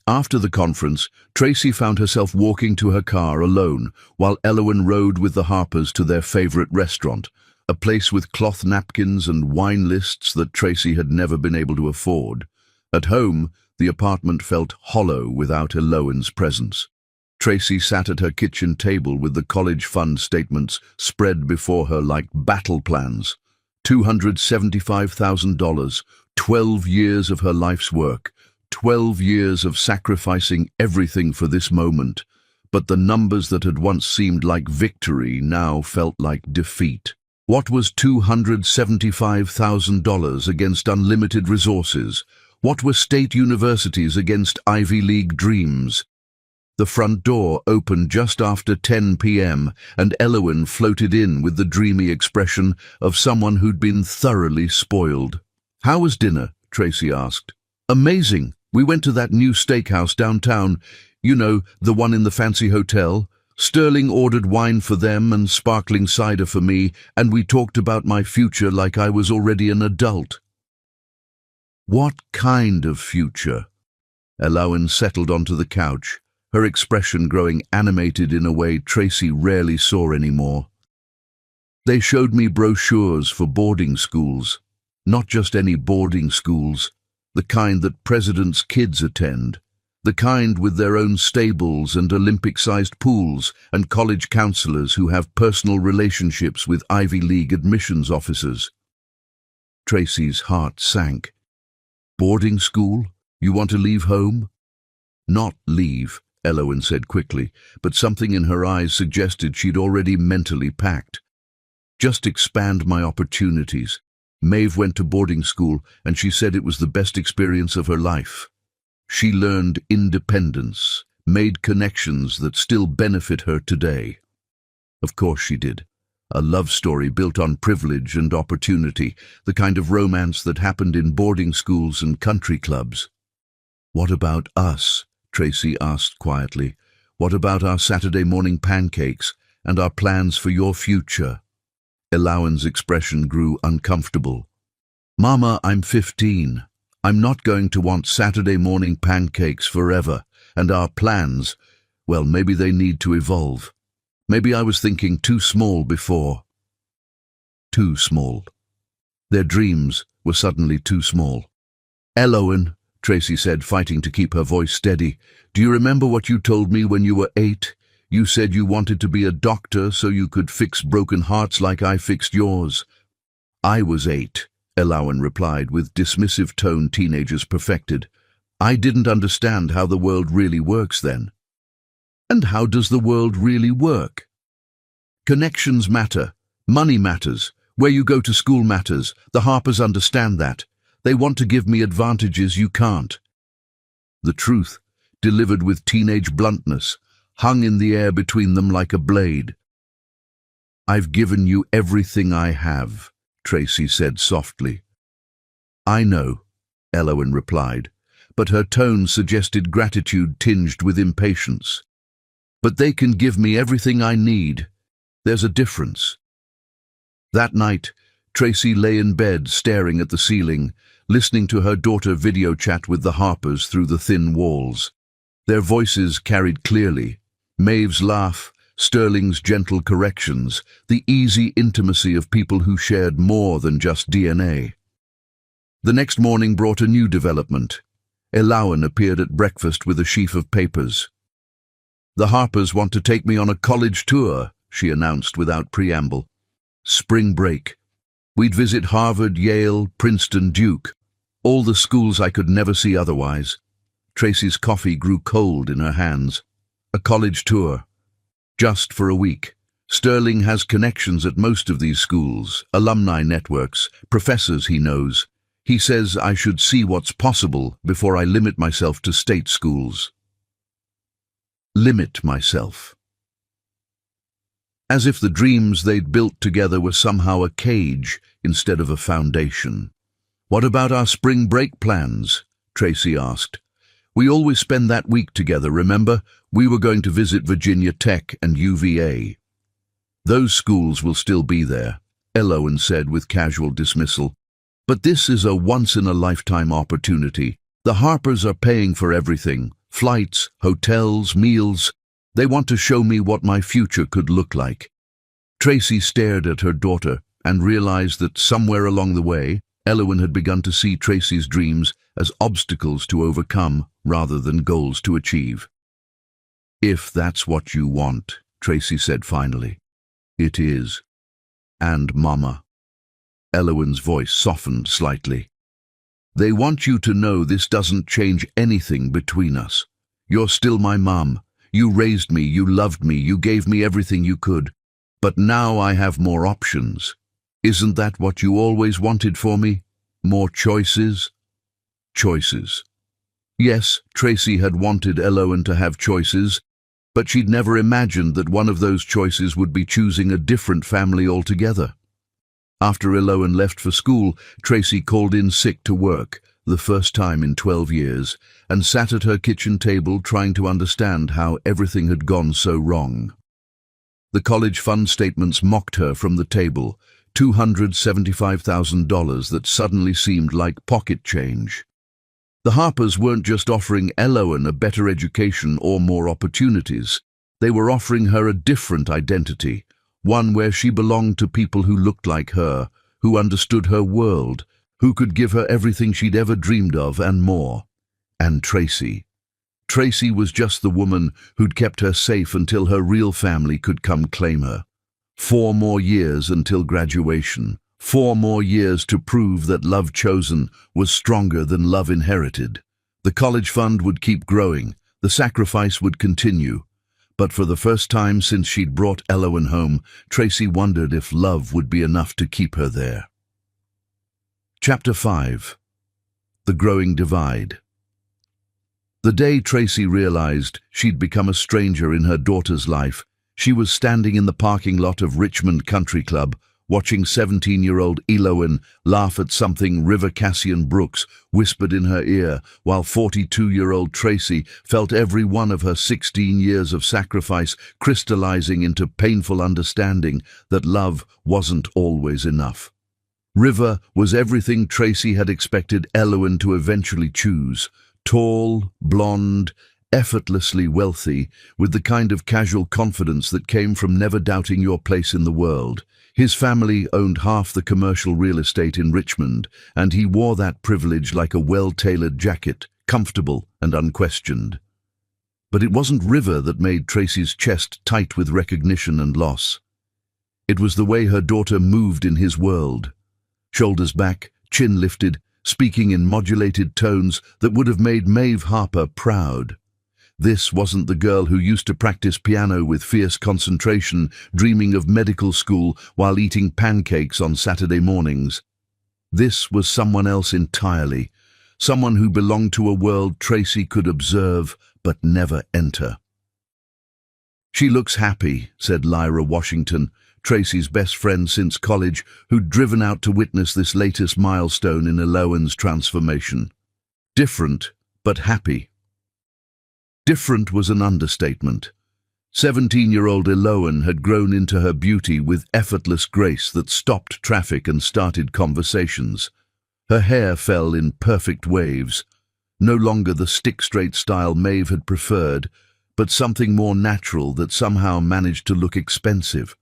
After the conference, Tracy found herself walking to her car alone while Elowen rode with the Harpers to their favorite restaurant, a place with cloth napkins and wine lists that Tracy had never been able to afford. At home, the apartment felt hollow without Elowen's presence. Tracy sat at her kitchen table with the college fund statements spread before her like battle plans. $275,000, 12 years of her life's work, 12 years of sacrificing everything for this moment, but the numbers that had once seemed like victory now felt like defeat. What was $275,000 against unlimited resources? What were state universities against Ivy League dreams? The front door opened just after 10 p.m. and Elowen floated in with the dreamy expression of someone who'd been thoroughly spoiled. "How was dinner?" Tracy asked. "Amazing. We went to that new steakhouse downtown, you know, the one in the fancy hotel. Sterling ordered wine for them and sparkling cider for me, and we talked about my future like I was already an adult." "What kind of future?" Elowen settled onto the couch, her expression growing animated in a way Tracy rarely saw anymore. "They showed me brochures for boarding schools. Not just any boarding schools, the kind that presidents' kids attend, the kind with their own stables and Olympic-sized pools and college counselors who have personal relationships with Ivy League admissions officers." Tracy's heart sank. "Boarding school? You want to leave home?" "Not leave," Elowen said quickly, but something in her eyes suggested she'd already mentally packed. "Just expand my opportunities. Maeve went to boarding school and she said it was the best experience of her life. She learned independence, made connections that still benefit her today." Of course she did. A love story built on privilege and opportunity, the kind of romance that happened in boarding schools and country clubs. "What about us?" Tracy asked quietly. "What about our Saturday morning pancakes and our plans for your future?" Elowen's expression grew uncomfortable. "Mama, I'm 15. I'm not going to want Saturday morning pancakes forever, and our plans, well, maybe they need to evolve. Maybe I was thinking too small before." Too small. Their dreams were suddenly too small. "Elowen," Tracy said, fighting to keep her voice steady, "do you remember what you told me when you were 8? You said you wanted to be a doctor so you could fix broken hearts like I fixed yours." "I was 8, Elowen replied with dismissive tone teenagers perfected. "I didn't understand how the world really works then." "And how does the world really work?" "Connections matter. Money matters. Where you go to school matters. The Harpers understand that. They want to give me advantages you can't." The truth, delivered with teenage bluntness, hung in the air between them like a blade. "I've given you everything I have," Tracy said softly. "I know," Elowen replied, but her tone suggested gratitude tinged with impatience. "But they can give me everything I need. There's a difference." That night, Tracy lay in bed staring at the ceiling, listening to her daughter video chat with the Harpers through the thin walls. Their voices carried clearly. Maeve's laugh, Sterling's gentle corrections, the easy intimacy of people who shared more than just DNA. The next morning brought a new development. Elowen appeared at breakfast with a sheaf of papers. "The Harpers want to take me on a college tour," she announced without preamble. Spring break. We'd visit Harvard, Yale, Princeton, Duke. All the schools I could never see otherwise. Tracy's coffee grew cold in her hands. A college tour. Just for a week. Sterling has connections at most of these schools, alumni networks, professors he knows. He says I should see what's possible before I limit myself to state schools. Limit myself. As if the dreams they'd built together were somehow a cage instead of a foundation. "What about our spring break plans?" Tracy asked. "We always spend that week together, remember? We were going to visit Virginia Tech and UVA. "Those schools will still be there," Owen said with casual dismissal. "But this is a once-in-a-lifetime opportunity. The Harpers are paying for everything. Flights, hotels, meals. They want to show me what my future could look like." Tracy stared at her daughter and realized that somewhere along the way, Owen had begun to see Tracy's dreams as obstacles to overcome rather than goals to achieve. "If that's what you want," Tracy said finally. "It is. And Mama." Owen's voice softened slightly. "They want you to know this doesn't change anything between us. You're still my mom. You raised me, you loved me, you gave me everything you could. But now I have more options. Isn't that what you always wanted for me? More choices?" Choices. Yes, Tracy had wanted Owen to have choices, but she'd never imagined that one of those choices would be choosing a different family altogether. After Owen left for school, Tracy called in sick to work, the first time in 12 years, and sat at her kitchen table trying to understand how everything had gone so wrong. The college fund statements mocked her from the table, $275,000 that suddenly seemed like pocket change. The Harpers weren't just offering Owen a better education or more opportunities. They were offering her a different identity, one where she belonged to people who looked like her, who understood her world, who could give her everything she'd ever dreamed of and more. And Tracy. Tracy was just the woman who'd kept her safe until her real family could come claim her. 4 more years until graduation. 4 more years to prove that love chosen was stronger than love inherited. The college fund would keep growing. The sacrifice would continue. But for the first time since she'd brought Owen home, Tracy wondered if love would be enough to keep her there. Chapter 5. The Growing Divide. The day Tracy realized she'd become a stranger in her daughter's life, she was standing in the parking lot of Richmond Country Club, watching 17-year-old Owen laugh at something River Cassian Brooks whispered in her ear, while 42-year-old Tracy felt every one of her 16 years of sacrifice crystallizing into painful understanding that love wasn't always enough. River was everything Tracy had expected Owen to eventually choose: tall, blonde, effortlessly wealthy, with the kind of casual confidence that came from never doubting your place in the world. His family owned half the commercial real estate in Richmond, and he wore that privilege like a well-tailored jacket, comfortable and unquestioned. But it wasn't River that made Tracy's chest tight with recognition and loss. It was the way her daughter moved in his world. Shoulders back, chin lifted, speaking in modulated tones that would have made Maeve Harper proud. This wasn't the girl who used to practice piano with fierce concentration, dreaming of medical school while eating pancakes on Saturday mornings. This was someone else entirely, someone who belonged to a world Tracy could observe but never enter. "She looks happy," said Lyra Washington, Tracy's best friend since college, who'd driven out to witness this latest milestone in Owen's transformation. Different, but happy. Different was an understatement. 17-year-old Owen had grown into her beauty with effortless grace that stopped traffic and started conversations. Her hair fell in perfect waves, no longer the stick-straight style Maeve had preferred, but something more natural that somehow managed to look expensive.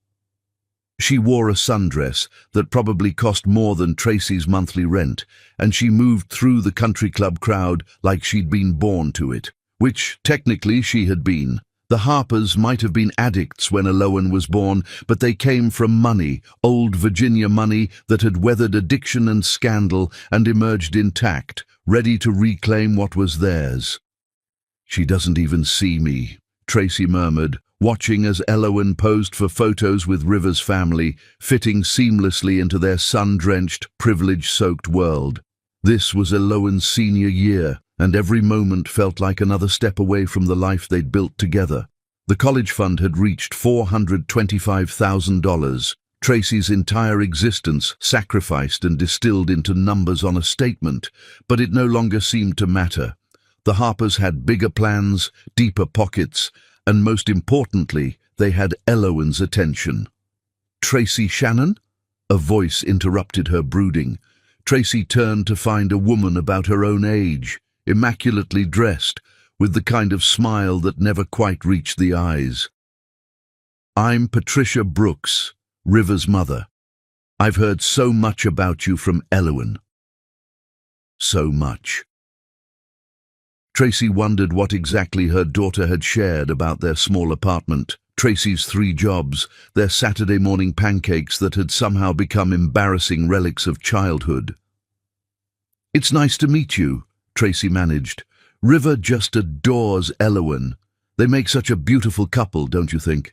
She wore a sundress that probably cost more than Tracy's monthly rent, and she moved through the country club crowd like she'd been born to it. Which, technically, she had been. The Harpers might have been addicts when Elowen was born, but they came from money, old Virginia money that had weathered addiction and scandal and emerged intact, ready to reclaim what was theirs. "She doesn't even see me," Tracy murmured, watching as Elowen posed for photos with River's family, fitting seamlessly into their sun-drenched, privilege-soaked world. This was Elowen's senior year, and every moment felt like another step away from the life they'd built together. The college fund had reached $425,000, Tracy's entire existence sacrificed and distilled into numbers on a statement, but it no longer seemed to matter. The Harpers had bigger plans, deeper pockets, and most importantly, they had Elowen's attention. "Tracy Shannon?" A voice interrupted her brooding. Tracy turned to find a woman about her own age, immaculately dressed, with the kind of smile that never quite reached the eyes. "I'm Patricia Brooks, River's mother. I've heard so much about you from Elowen." So much. Tracy wondered what exactly her daughter had shared about their small apartment, Tracy's 3 jobs, their Saturday morning pancakes that had somehow become embarrassing relics of childhood. "It's nice to meet you," Tracy managed. "River just adores Elowen. They make such a beautiful couple, don't you think?"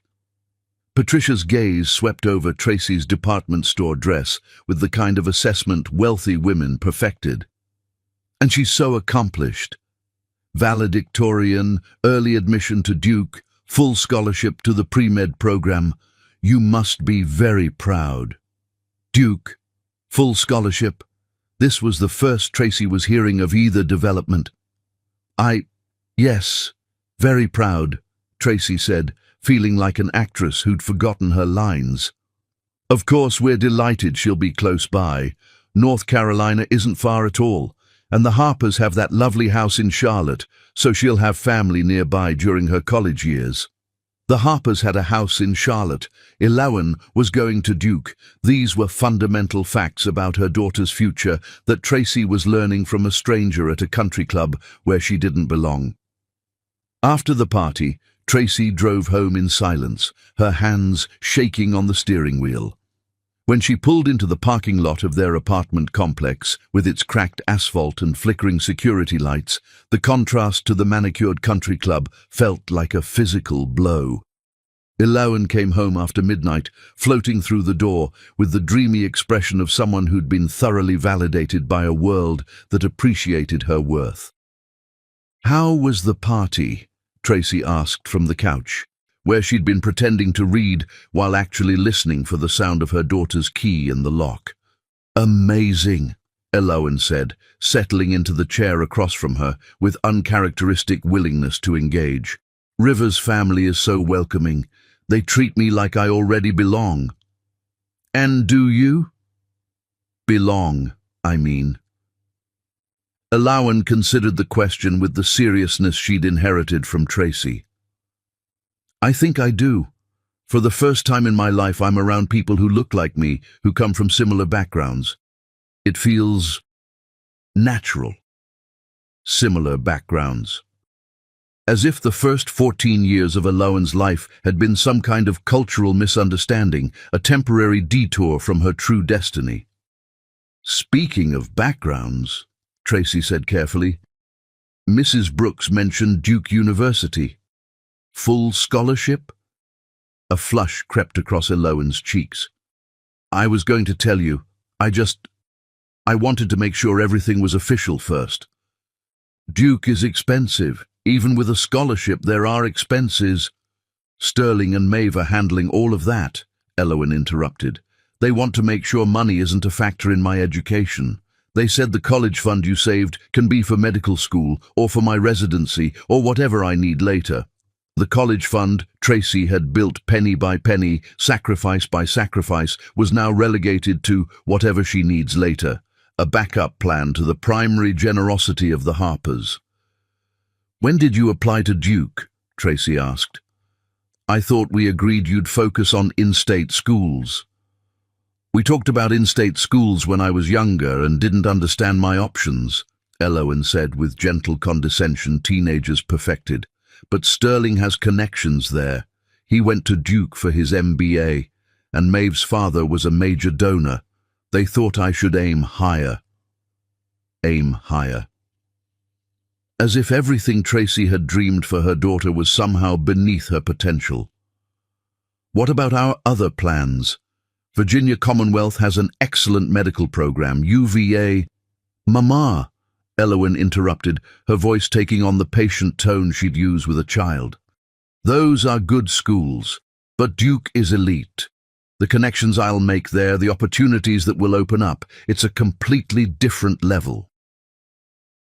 Patricia's gaze swept over Tracy's department store dress with the kind of assessment wealthy women perfected. "And she's so accomplished. Valedictorian, early admission to Duke, full scholarship to the pre-med program. You must be very proud." Duke, full scholarship. This was the first Tracy was hearing of either development. Yes, very proud," Tracy said, feeling like an actress who'd forgotten her lines. "Of course, we're delighted she'll be close by. North Carolina isn't far at all, and the Harpers have that lovely house in Charlotte, so she'll have family nearby during her college years." The Harpers had a house in Charlotte. Elowen was going to Duke. These were fundamental facts about her daughter's future that Tracy was learning from a stranger at a country club where she didn't belong. After the party, Tracy drove home in silence, her hands shaking on the steering wheel. When she pulled into the parking lot of their apartment complex, with its cracked asphalt and flickering security lights, the contrast to the manicured country club felt like a physical blow. Elowen came home after midnight, floating through the door with the dreamy expression of someone who'd been thoroughly validated by a world that appreciated her worth. "How was the party?" Tracy asked from the couch, where she'd been pretending to read while actually listening for the sound of her daughter's key in the lock. "Amazing," Elowen said, settling into the chair across from her with uncharacteristic willingness to engage. "River's family is so welcoming. They treat me like I already belong." "And do you?" "Belong, I mean." Elowen considered the question with the seriousness she'd inherited from Tracy. "I think I do. For the first time in my life, I'm around people who look like me, who come from similar backgrounds. It feels natural." Similar backgrounds. As if the first 14 years of Elowen's life had been some kind of cultural misunderstanding, a temporary detour from her true destiny. "Speaking of backgrounds," Tracy said carefully, "Mrs. Brooks mentioned Duke University. Full scholarship?" A flush crept across Elowen's cheeks. "I was going to tell you. I wanted to make sure everything was official first. Duke is expensive. Even with a scholarship, there are expenses." "Sterling and Maeve are handling all of that," Elowen interrupted. "They want to make sure money isn't a factor in my education. They said the college fund you saved can be for medical school, or for my residency, or whatever I need later." The college fund Tracy had built penny by penny, sacrifice by sacrifice, was now relegated to whatever she needs later, a backup plan to the primary generosity of the Harpers. "When did you apply to Duke?" Tracy asked. "I thought we agreed you'd focus on in-state schools." "We talked about in-state schools when I was younger and didn't understand my options," Elowen said with gentle condescension teenagers perfected. but Sterling has connections there. He went to Duke for his MBA, and Maeve's father was a major donor. They thought I should aim higher. Aim higher. As if everything Tracy had dreamed for her daughter was somehow beneath her potential. What about our other plans? Virginia Commonwealth has an excellent medical program, UVA. Mama, Elowen interrupted, her voice taking on the patient tone she'd use with a child. Those are good schools, but Duke is elite. The connections I'll make there, the opportunities that will open up, it's a completely different level.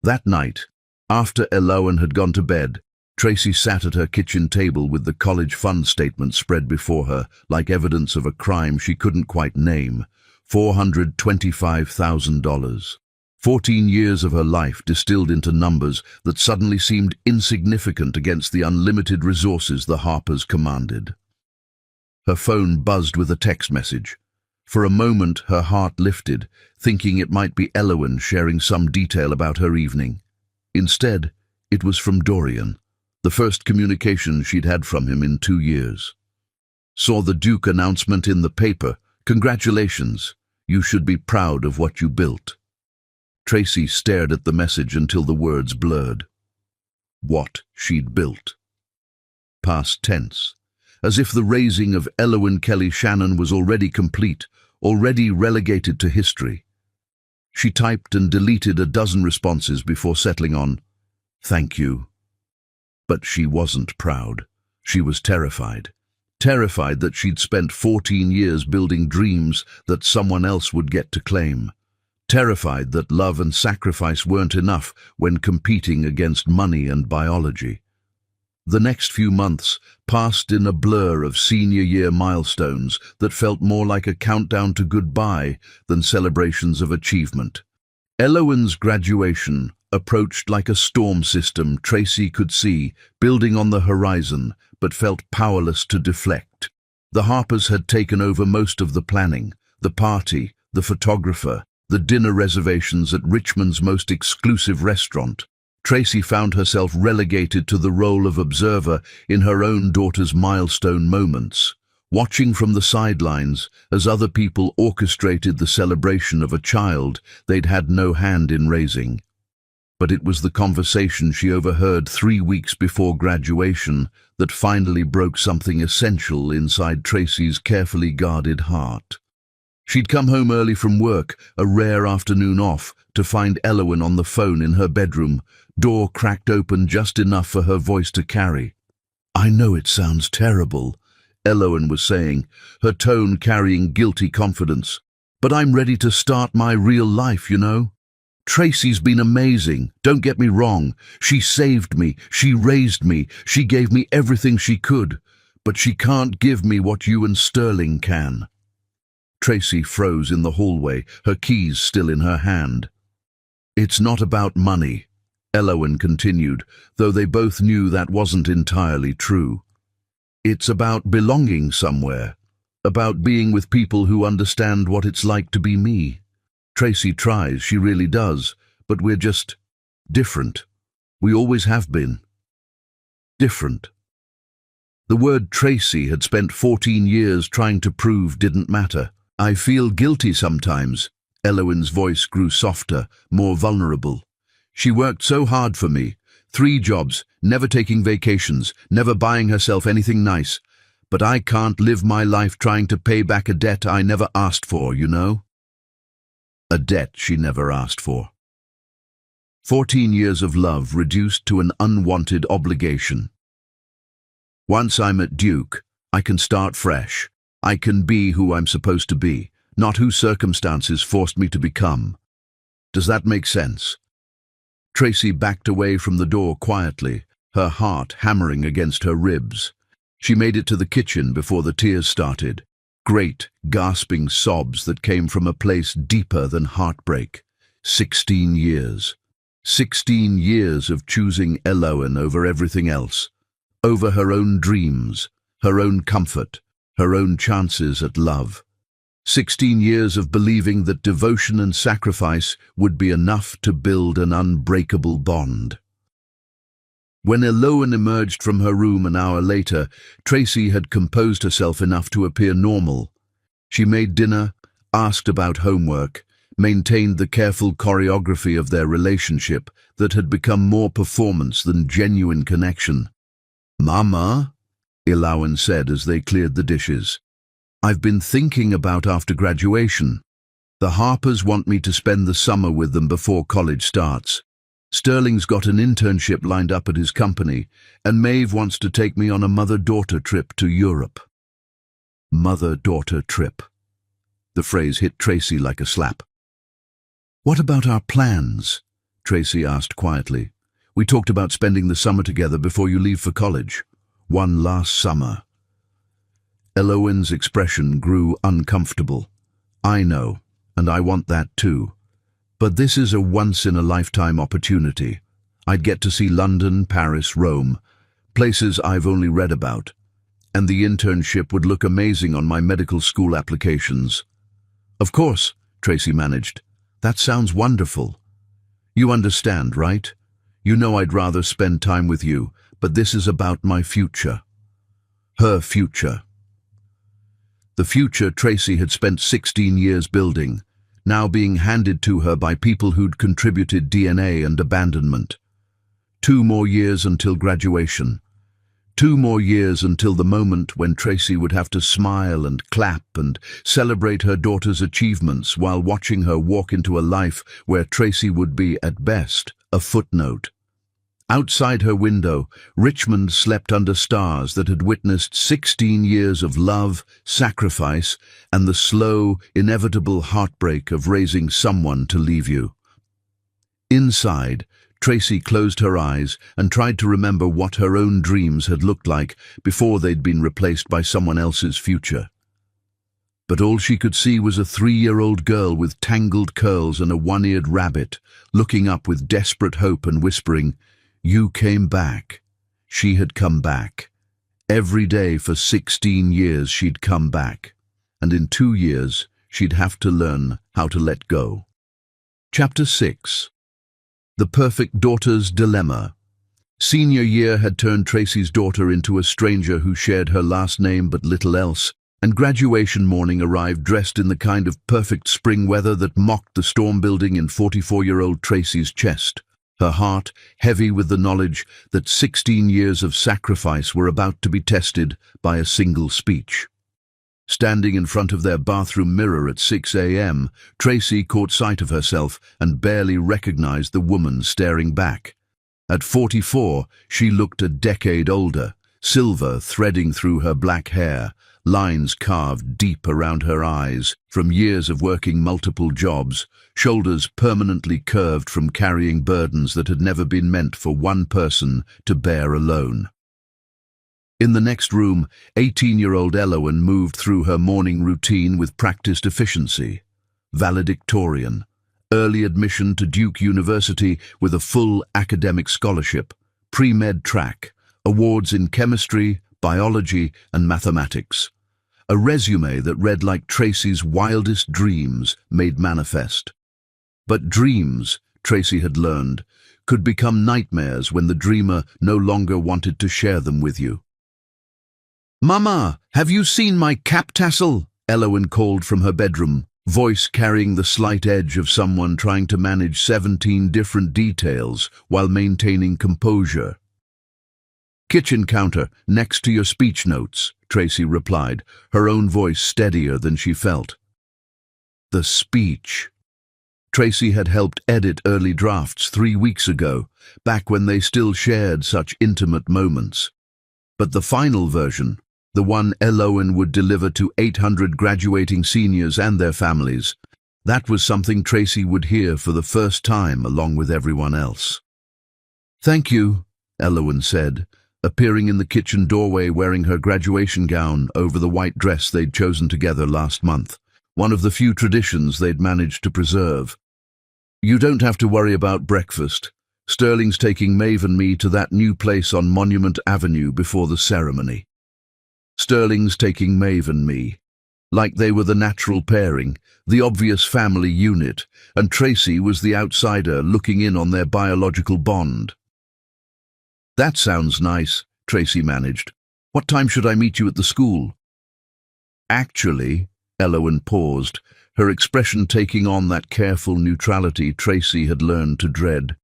That night, after Elowen had gone to bed, Tracy sat at her kitchen table with the college fund statement spread before her, like evidence of a crime she couldn't quite name. $425,000. 14 years of her life distilled into numbers that suddenly seemed insignificant against the unlimited resources the Harpers commanded. Her phone buzzed with a text message. For a moment, her heart lifted, thinking it might be Elowen sharing some detail about her evening. Instead, it was from Dorian, the first communication she'd had from him in 2 years. Saw the Duke announcement in the paper. Congratulations. You should be proud of what you built. Tracy stared at the message until the words blurred. What she'd built. Past tense. As if the raising of Elowen Kelly Shannon was already complete, already relegated to history. She typed and deleted a dozen responses before settling on, "Thank you." But she wasn't proud. She was terrified. Terrified that she'd spent 14 years building dreams that someone else would get to claim. Terrified that love and sacrifice weren't enough when competing against money and biology. The next few months passed in a blur of senior year milestones that felt more like a countdown to goodbye than celebrations of achievement. Elowen's graduation approached like a storm system Tracy could see, building on the horizon, but felt powerless to deflect. The Harpers had taken over most of the planning, the party, the photographer, the dinner reservations at Richmond's most exclusive restaurant. Tracy found herself relegated to the role of observer in her own daughter's milestone moments, watching from the sidelines as other people orchestrated the celebration of a child they'd had no hand in raising. But it was the conversation she overheard 3 weeks before graduation that finally broke something essential inside Tracy's carefully guarded heart. She'd come home early from work, a rare afternoon off, to find Elowen on the phone in her bedroom, door cracked open just enough for her voice to carry. "I know it sounds terrible," Elowen was saying, her tone carrying guilty confidence, "but I'm ready to start my real life, you know. Tracy's been amazing, don't get me wrong. She saved me, she raised me, she gave me everything she could, but she can't give me what you and Sterling can." Tracy froze in the hallway, her keys still in her hand. "It's not about money," Elowen continued, though they both knew that wasn't entirely true. "It's about belonging somewhere, about being with people who understand what it's like to be me. Tracy tries, she really does, but we're just different. We always have been. Different." The word Tracy had spent 14 years trying to prove didn't matter. "I feel guilty sometimes." Elowen's voice grew softer, more vulnerable. "She worked so hard for me. 3 jobs, never taking vacations, never buying herself anything nice. But I can't live my life trying to pay back a debt I never asked for, you know?" A debt she never asked for. 14 years of love reduced to an unwanted obligation. "Once I'm at Duke, I can start fresh. I can be who I'm supposed to be, not who circumstances forced me to become. Does that make sense?" Tracy backed away from the door quietly, her heart hammering against her ribs. She made it to the kitchen before the tears started. Great, gasping sobs that came from a place deeper than heartbreak. 16 years. 16 years of choosing Elowen over everything else. Over her own dreams, her own comfort, her own chances at love. 16 years of believing that devotion and sacrifice would be enough to build an unbreakable bond. When Eloan emerged from her room an hour later, Tracy had composed herself enough to appear normal. She made dinner, asked about homework, maintained the careful choreography of their relationship that had become more performance than genuine connection. "Mama," Eloan said as they cleared the dishes, "I've been thinking about after graduation. The Harpers want me to spend the summer with them before college starts. Sterling's got an internship lined up at his company, and Maeve wants to take me on a mother-daughter trip to Europe." Mother-daughter trip. The phrase hit Tracy like a slap. "What about our plans?" Tracy asked quietly. "We talked about spending the summer together before you leave for college. One last summer." Eloan's expression grew uncomfortable. "I know, and I want that too. But this is a once-in-a-lifetime opportunity. I'd get to see London, Paris, Rome, places I've only read about. And the internship would look amazing on my medical school applications." "Of course," Tracy managed. "That sounds wonderful. You understand, right? You know I'd rather spend time with you, but this is about my future." Her future. The future Tracy had spent 16 years building, now being handed to her by people who'd contributed DNA and abandonment. 2 more years until graduation. 2 more years until the moment when Tracy would have to smile and clap and celebrate her daughter's achievements while watching her walk into a life where Tracy would be, at best, a footnote. Outside her window, Richmond slept under stars that had witnessed 16 years of love, sacrifice, and the slow, inevitable heartbreak of raising someone to leave you. Inside, Tracy closed her eyes and tried to remember what her own dreams had looked like before they'd been replaced by someone else's future. But all she could see was a 3-year-old girl with tangled curls and a one-eared rabbit, looking up with desperate hope and whispering, "You came back." She had come back. Every day for 16 years she'd come back. And in 2 years, she'd have to learn how to let go. Chapter 6. The Perfect Daughter's Dilemma. Senior year had turned Tracy's daughter into a stranger who shared her last name but little else, and graduation morning arrived dressed in the kind of perfect spring weather that mocked the storm building in 44-year-old Tracy's chest. Her heart heavy with the knowledge that 16 years of sacrifice were about to be tested by a single speech. Standing in front of their bathroom mirror at 6 a.m., Tracy caught sight of herself and barely recognized the woman staring back. At 44, she looked a decade older, silver threading through her black hair, lines carved deep around her eyes from years of working multiple jobs, shoulders permanently curved from carrying burdens that had never been meant for one person to bear alone. In the next room, 18-year-old Eloan moved through her morning routine with practiced efficiency. Valedictorian, early admission to Duke University with a full academic scholarship, pre-med track, awards in chemistry, biology, and mathematics. A resume that read like Tracy's wildest dreams made manifest. But dreams, Tracy had learned, could become nightmares when the dreamer no longer wanted to share them with you. "Mama, have you seen my cap tassel?" Eloan called from her bedroom, voice carrying the slight edge of someone trying to manage 17 different details while maintaining composure. "Kitchen counter, next to your speech notes," Tracy replied, her own voice steadier than she felt. The speech. Tracy had helped edit early drafts 3 weeks ago, back when they still shared such intimate moments. But the final version, the one Eloan would deliver to 800 graduating seniors and their families, that was something Tracy would hear for the first time along with everyone else. "Thank you," Eloan said, appearing in the kitchen doorway wearing her graduation gown over the white dress they'd chosen together last month, one of the few traditions they'd managed to preserve. "You don't have to worry about breakfast. Sterling's taking Maeve and me to that new place on Monument Avenue before the ceremony." Sterling's taking Maeve and me. Like they were the natural pairing, the obvious family unit, and Tracy was the outsider looking in on their biological bond. That sounds nice, Tracy managed. What time should I meet you at the school? Actually, Elowen paused, her expression taking on that careful neutrality Tracy had learned to dread.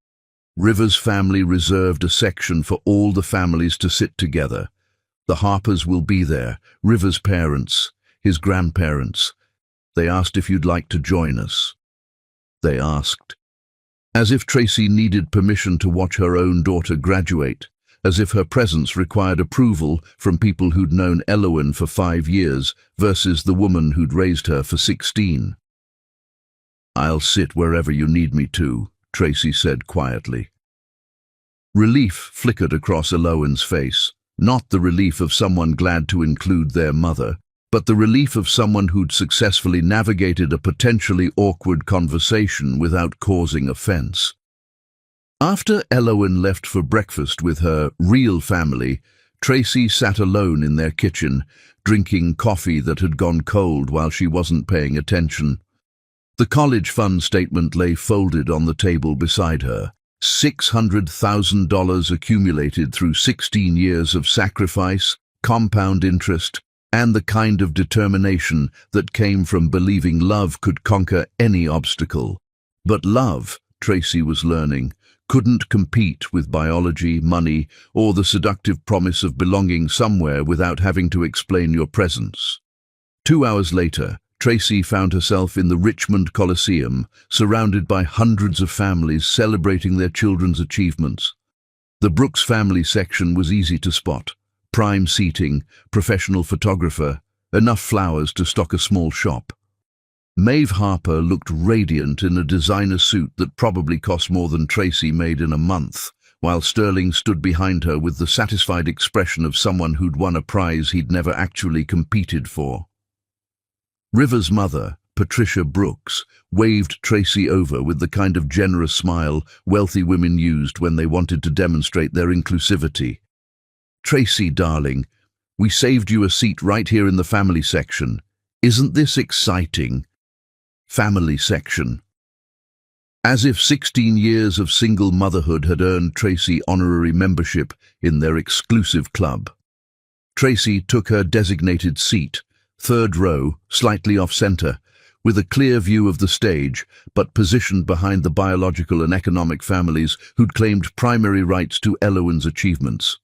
River's family reserved a section for all the families to sit together. The Harpers will be there, River's parents, his grandparents. They asked if you'd like to join us. They asked. As if Tracy needed permission to watch her own daughter graduate, as if her presence required approval from people who'd known Elowen for 5 years versus the woman who'd raised her for 16. I'll sit wherever you need me to, Tracy said quietly. Relief flickered across Elowen's face, not the relief of someone glad to include their mother, but the relief of someone who'd successfully navigated a potentially awkward conversation without causing offense. After Elowen left for breakfast with her real family, Tracy sat alone in their kitchen, drinking coffee that had gone cold while she wasn't paying attention. The college fund statement lay folded on the table beside her. $600,000 accumulated through 16 years of sacrifice, compound interest, and the kind of determination that came from believing love could conquer any obstacle. But love, Tracy was learning, couldn't compete with biology, money, or the seductive promise of belonging somewhere without having to explain your presence. 2 hours later, Tracy found herself in the Richmond Coliseum, surrounded by hundreds of families celebrating their children's achievements. The Brooks family section was easy to spot. Prime seating, professional photographer, enough flowers to stock a small shop. Maeve Harper looked radiant in a designer suit that probably cost more than Tracy made in a month, while Sterling stood behind her with the satisfied expression of someone who'd won a prize he'd never actually competed for. River's mother, Patricia Brooks, waved Tracy over with the kind of generous smile wealthy women used when they wanted to demonstrate their inclusivity. Tracy, darling, we saved you a seat right here in the family section. Isn't this exciting? Family section. As if 16 years of single motherhood had earned Tracy honorary membership in their exclusive club. Tracy took her designated seat, 3rd row, slightly off-center, with a clear view of the stage, but positioned behind the biological and economic families who'd claimed primary rights to Elowen's achievements.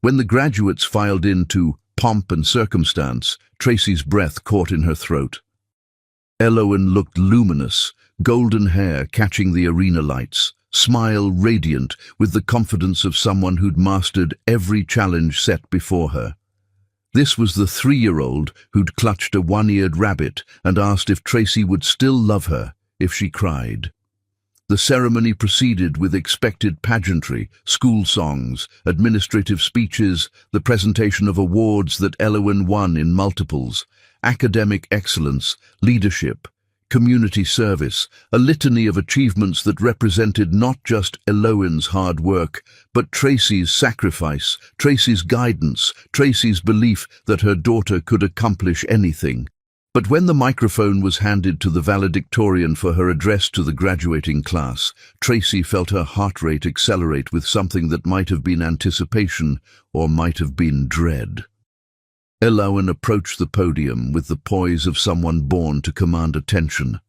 When the graduates filed in to pomp and circumstance, Tracy's breath caught in her throat. Elowen looked luminous, golden hair catching the arena lights, smile radiant with the confidence of someone who'd mastered every challenge set before her. This was the 3-year-old who'd clutched a 1-eared rabbit and asked if Tracy would still love her if she cried. The ceremony proceeded with expected pageantry, school songs, administrative speeches, the presentation of awards that Elowen won in multiples, academic excellence, leadership, community service, a litany of achievements that represented not just Elowen's hard work, but Tracy's sacrifice, Tracy's guidance, Tracy's belief that her daughter could accomplish anything. But when the microphone was handed to the valedictorian for her address to the graduating class, Tracy felt her heart rate accelerate with something that might have been anticipation or might have been dread. Elowen approached the podium with the poise of someone born to command attention.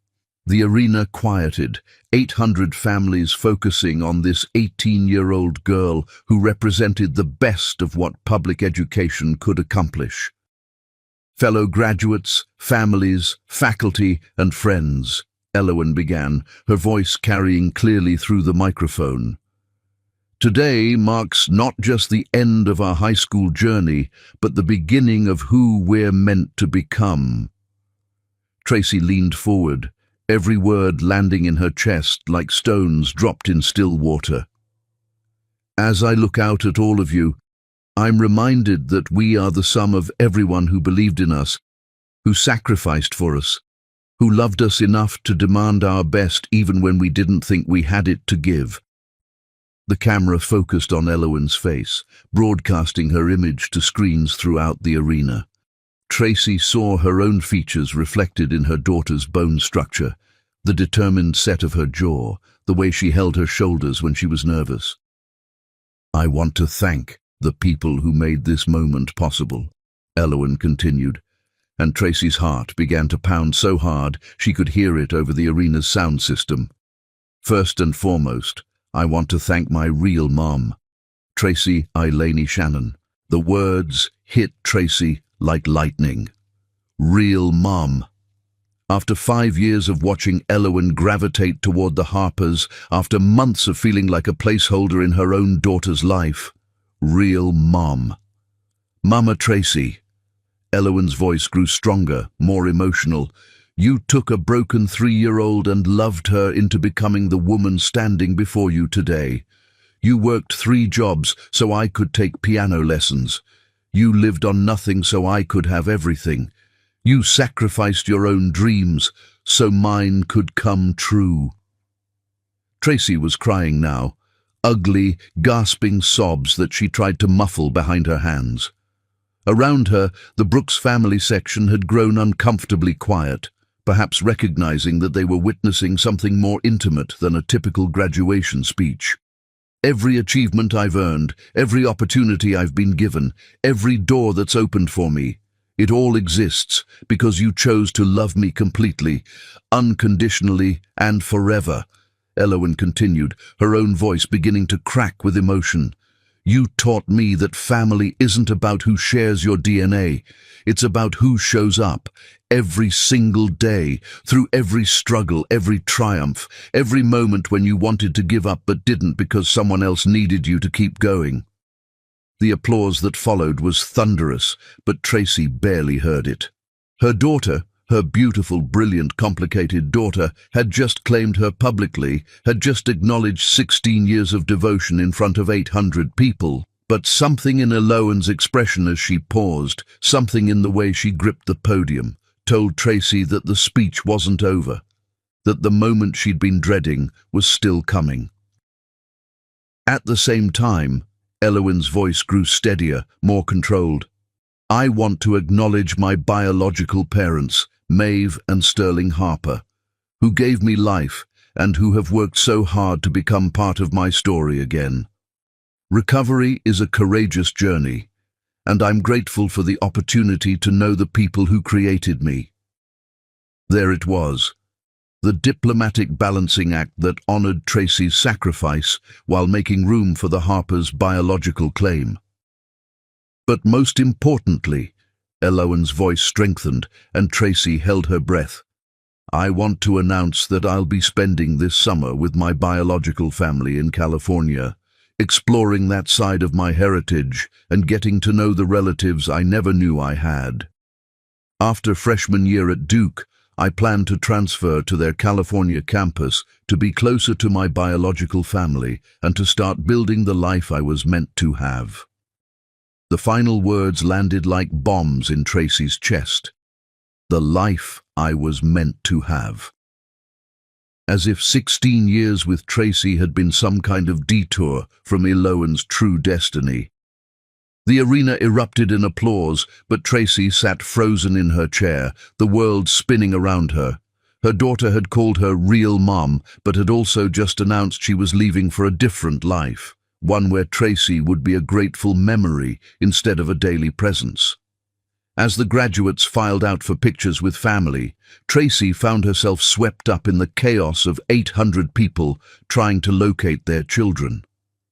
The arena quieted, 800 families focusing on this 18-year-old girl who represented the best of what public education could accomplish. Fellow graduates, families, faculty, and friends, Elowen began, her voice carrying clearly through the microphone. Today marks not just the end of our high school journey, but the beginning of who we're meant to become. Tracy leaned forward, every word landing in her chest like stones dropped in still water. As I look out at all of you, I'm reminded that we are the sum of everyone who believed in us, who sacrificed for us, who loved us enough to demand our best even when we didn't think we had it to give. The camera focused on Elowen's face, broadcasting her image to screens throughout the arena. Tracy saw her own features reflected in her daughter's bone structure, the determined set of her jaw, the way she held her shoulders when she was nervous. I want to thank the people who made this moment possible, Elowen continued, and Tracy's heart began to pound so hard she could hear it over the arena's sound system. First and foremost, I want to thank my real mom, Tracy Eileen Shannon. The words hit Tracy like lightning. Real mom. After 5 years of watching Elowen gravitate toward the Harpers, after months of feeling like a placeholder in her own daughter's life, real mom. Mama Tracy. Elowen's voice grew stronger, more emotional. You took a broken 3-year-old and loved her into becoming the woman standing before you today. You worked 3 jobs so I could take piano lessons. You lived on nothing so I could have everything. You sacrificed your own dreams so mine could come true. Tracy was crying now, ugly, gasping sobs that she tried to muffle behind her hands. Around her, the Brooks family section had grown uncomfortably quiet, perhaps recognizing that they were witnessing something more intimate than a typical graduation speech. Every achievement I've earned, every opportunity I've been given, every door that's opened for me, it all exists because you chose to love me completely, unconditionally, and forever. Elowen continued, her own voice beginning to crack with emotion. You taught me that family isn't about who shares your DNA. It's about who shows up every single day, through every struggle, every triumph, every moment when you wanted to give up but didn't because someone else needed you to keep going. The applause that followed was thunderous, but Tracy barely heard it. Her daughter, her beautiful, brilliant, complicated daughter, had just claimed her publicly, had just acknowledged 16 years of devotion in front of 800 people. But something in Elowen's expression as she paused, something in the way she gripped the podium, told Tracy that the speech wasn't over, that the moment she'd been dreading was still coming. At the same time, Elowen's voice grew steadier, more controlled. I want to acknowledge my biological parents, Maeve and Sterling Harper, who gave me life and who have worked so hard to become part of my story again. Recovery is a courageous journey, and I'm grateful for the opportunity to know the people who created me. There it was, the diplomatic balancing act that honored Tracy's sacrifice while making room for the Harpers' biological claim. But most importantly, Elowen's voice strengthened and Tracy held her breath. I want to announce that I'll be spending this summer with my biological family in California, exploring that side of my heritage and getting to know the relatives I never knew I had. After freshman year at Duke, I plan to transfer to their California campus to be closer to my biological family and to start building the life I was meant to have. The final words landed like bombs in Tracy's chest. The life I was meant to have. As if 16 years with Tracy had been some kind of detour from Elowen's true destiny. The arena erupted in applause, but Tracy sat frozen in her chair, the world spinning around her. Her daughter had called her real mom, but had also just announced she was leaving for a different life, one where Tracy would be a grateful memory instead of a daily presence. As the graduates filed out for pictures with family, Tracy found herself swept up in the chaos of 800 people trying to locate their children.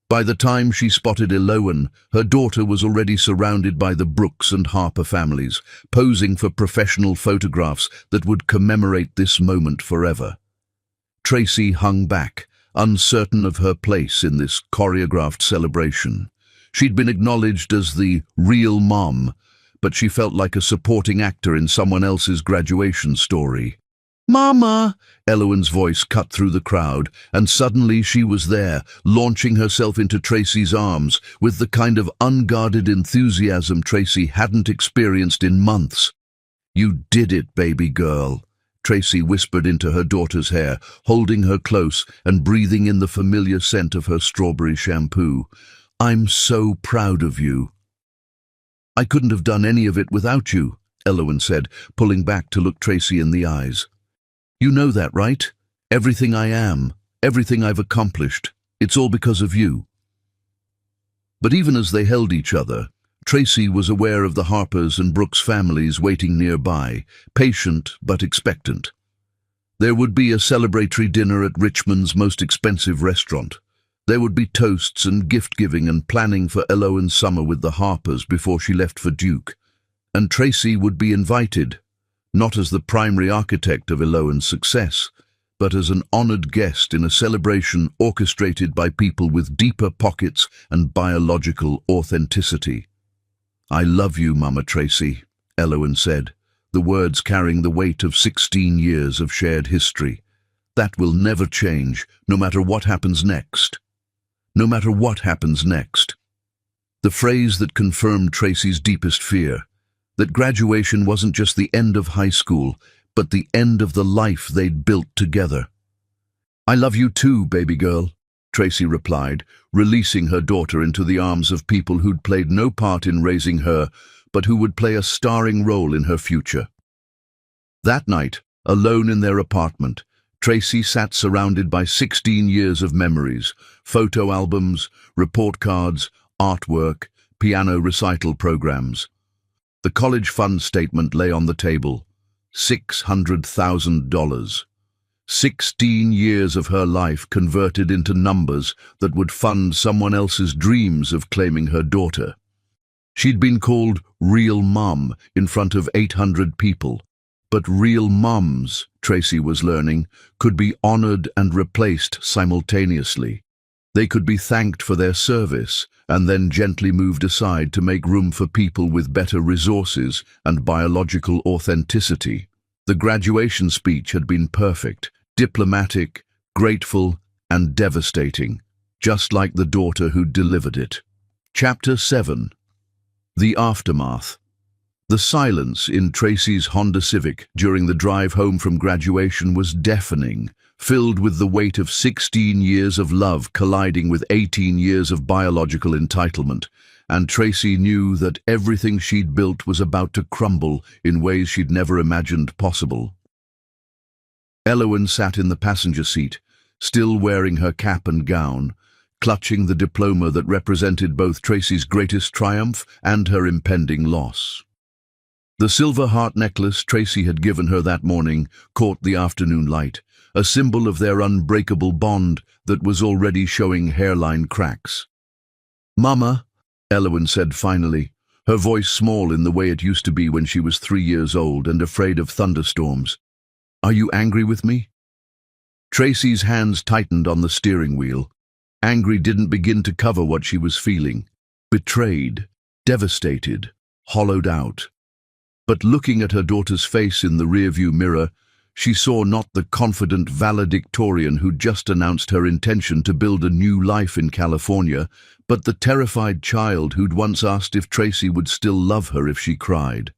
By the time she spotted Elowen, her daughter was already surrounded by the Brooks and Harper families, posing for professional photographs that would commemorate this moment forever. Tracy hung back, uncertain of her place in this choreographed celebration. She'd been acknowledged as the real mom, but she felt like a supporting actor in someone else's graduation story. "Mama!" Elowen's voice cut through the crowd, and suddenly she was there, launching herself into Tracy's arms with the kind of unguarded enthusiasm Tracy hadn't experienced in months. "You did it, baby girl," Tracy whispered into her daughter's hair, holding her close and breathing in the familiar scent of her strawberry shampoo. "I'm so proud of you." "I couldn't have done any of it without you," Elowen said, pulling back to look Tracy in the eyes. "You know that, right? Everything I am, everything I've accomplished, it's all because of you." But even as they held each other, Tracy was aware of the Harpers and Brooks families waiting nearby, patient but expectant. There would be a celebratory dinner at Richmond's most expensive restaurant. There would be toasts and gift-giving and planning for Eloine's summer with the Harpers before she left for Duke. And Tracy would be invited, not as the primary architect of Eloine's success, but as an honored guest in a celebration orchestrated by people with deeper pockets and biological authenticity. "I love you, Mama Tracy," Eloine said, the words carrying the weight of 16 years of shared history. "That will never change, no matter what happens next." No matter what happens next. The phrase that confirmed Tracy's deepest fear, that graduation wasn't just the end of high school, but the end of the life they'd built together. "I love you too, baby girl," Tracy replied, releasing her daughter into the arms of people who'd played no part in raising her, but who would play a starring role in her future. That night, alone in their apartment, Tracy sat surrounded by 16 years of memories, photo albums, report cards, artwork, piano recital programs. The college fund statement lay on the table. $600,000. 16 years of her life converted into numbers that would fund someone else's dreams of claiming her daughter. She'd been called real mom in front of 800 people. But real moms, Tracy was learning, could be honored and replaced simultaneously. They could be thanked for their service and then gently moved aside to make room for people with better resources and biological authenticity. The graduation speech had been perfect, diplomatic, grateful, and devastating, just like the daughter who delivered it. Chapter 7. The Aftermath. The silence in Tracy's Honda Civic during the drive home from graduation was deafening, filled with the weight of 16 years of love colliding with 18 years of biological entitlement, and Tracy knew that everything she'd built was about to crumble in ways she'd never imagined possible. Eloine sat in the passenger seat, still wearing her cap and gown, clutching the diploma that represented both Tracy's greatest triumph and her impending loss. The silver heart necklace Tracy had given her that morning caught the afternoon light, a symbol of their unbreakable bond that was already showing hairline cracks. "Mama," Eloine said finally, her voice small in the way it used to be when she was 3 years old and afraid of thunderstorms. "Are you angry with me?" Tracy's hands tightened on the steering wheel. Angry didn't begin to cover what she was feeling. Betrayed, devastated, hollowed out. But looking at her daughter's face in the rearview mirror, she saw not the confident valedictorian who'd just announced her intention to build a new life in California, but the terrified child who'd once asked if Tracy would still love her if she cried.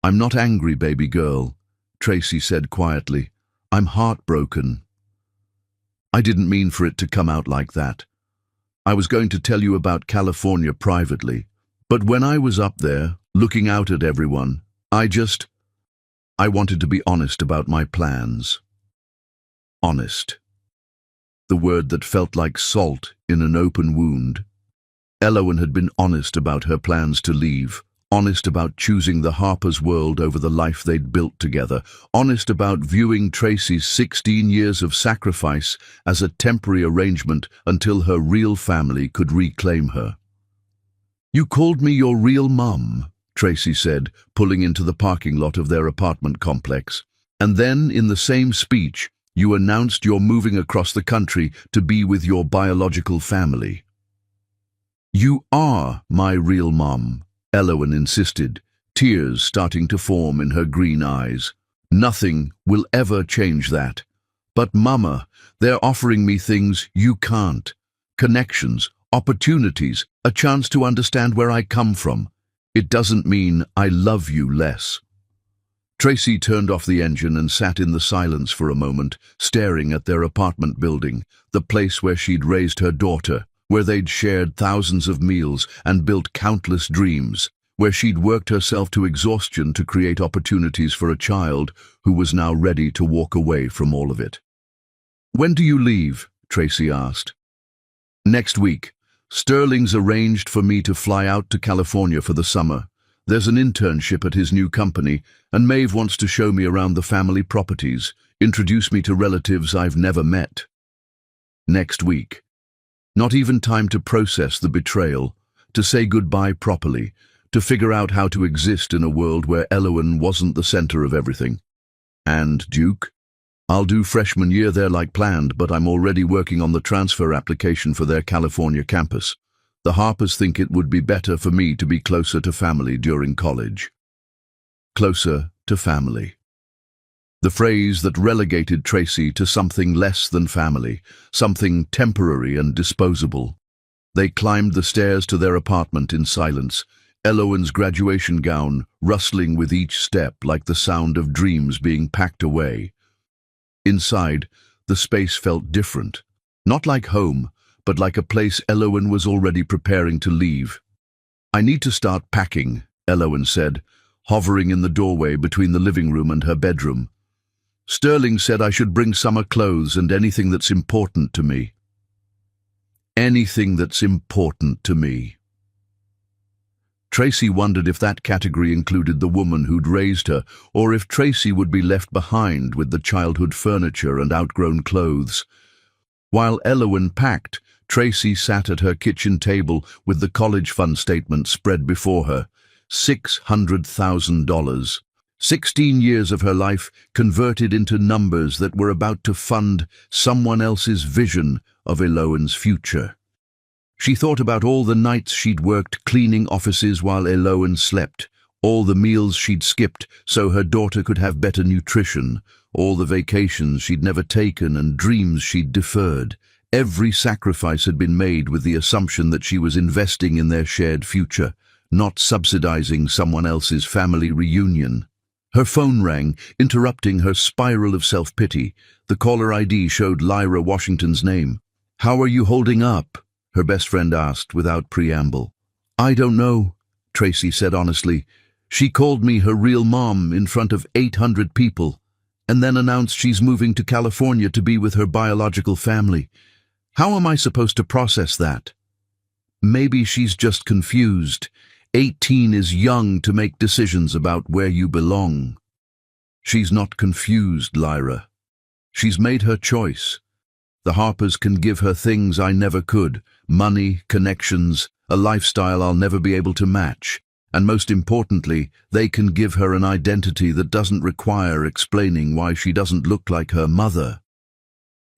"I'm not angry, baby girl," Tracy said quietly. "I'm heartbroken. I didn't mean for it to come out like that. I was going to tell you about California privately, but when I was up there, looking out at everyone, I wanted to be honest about my plans." Honest. The word that felt like salt in an open wound. Eloine had been honest about her plans to leave, honest about choosing the Harpers' world over the life they'd built together, honest about viewing Tracy's 16 years of sacrifice as a temporary arrangement until her real family could reclaim her. "You called me your real mum," Tracy said, pulling into the parking lot of their apartment complex. "And then, in the same speech, you announced you're moving across the country to be with your biological family." "You are my real mum," Eloine insisted, tears starting to form in her green eyes. "Nothing will ever change that. But Mama, they're offering me things you can't. Connections, opportunities, a chance to understand where I come from. It doesn't mean I love you less." Tracy turned off the engine and sat in the silence for a moment, staring at their apartment building, the place where she'd raised her daughter, where they'd shared thousands of meals and built countless dreams, where she'd worked herself to exhaustion to create opportunities for a child who was now ready to walk away from all of it. "When do you leave?" Tracy asked. "Next week. Sterling's arranged for me to fly out to California for the summer. There's an internship at his new company, and Maeve wants to show me around the family properties, introduce me to relatives I've never met. Next week. Not even time to process the betrayal, to say goodbye properly, to figure out how to exist in a world where Elowen wasn't the center of everything. And Duke? I'll do freshman year there like planned, but I'm already working on the transfer application for their California campus. The Harpers think it would be better for me to be closer to family during college. Closer to family. The phrase that relegated Tracy to something less than family, something temporary and disposable. They climbed the stairs to their apartment in silence, Elowen's graduation gown rustling with each step like the sound of dreams being packed away. Inside, the space felt different. Not like home, but like a place Elowen was already preparing to leave. "I need to start packing," Elowen said, hovering in the doorway between the living room and her bedroom. "Sterling said I should bring summer clothes and anything that's important to me." Anything that's important to me. Tracy wondered if that category included the woman who'd raised her, or if Tracy would be left behind with the childhood furniture and outgrown clothes. While Elowen packed, Tracy sat at her kitchen table with the college fund statement spread before her. $600,000. 16 years of her life converted into numbers that were about to fund someone else's vision of Elowen's future. She thought about all the nights she'd worked cleaning offices while Elowen slept, all the meals she'd skipped so her daughter could have better nutrition, all the vacations she'd never taken and dreams she'd deferred. Every sacrifice had been made with the assumption that she was investing in their shared future, not subsidizing someone else's family reunion. Her phone rang, interrupting her spiral of self-pity. The caller ID showed Lyra Washington's name. "How are you holding up?" her best friend asked without preamble. "I don't know," Tracy said honestly. "She called me her real mom in front of 800 people, and then announced she's moving to California to be with her biological family. How am I supposed to process that?" "Maybe she's just confused. 18 is young to make decisions about where you belong." "She's not confused, Lyra. She's made her choice. The Harpers can give her things I never could, money, connections, a lifestyle I'll never be able to match. And most importantly, they can give her an identity that doesn't require explaining why she doesn't look like her mother."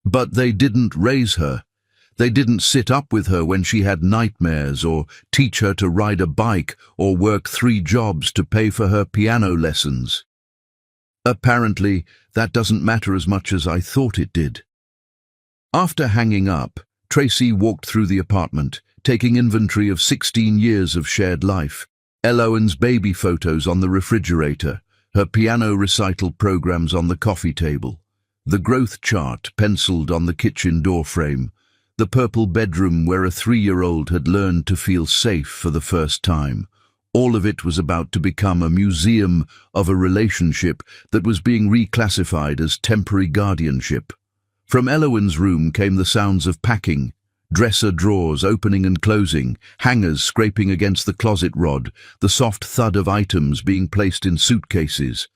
But they didn't raise her. They didn't sit up with her when she had nightmares, or teach her to ride a bike, or work 3 jobs to pay for her piano lessons. Apparently, that doesn't matter as much as I thought it did. After hanging up, Tracy walked through the apartment, taking inventory of 16 years of shared life. Elowen's baby photos on the refrigerator, her piano recital programs on the coffee table, the growth chart penciled on the kitchen doorframe, the purple bedroom where a 3-year-old had learned to feel safe for the first time. All of it was about to become a museum of a relationship that was being reclassified as temporary guardianship. From Elowen's room came the sounds of packing, dresser drawers opening and closing, hangers scraping against the closet rod, the soft thud of items being placed in suitcases.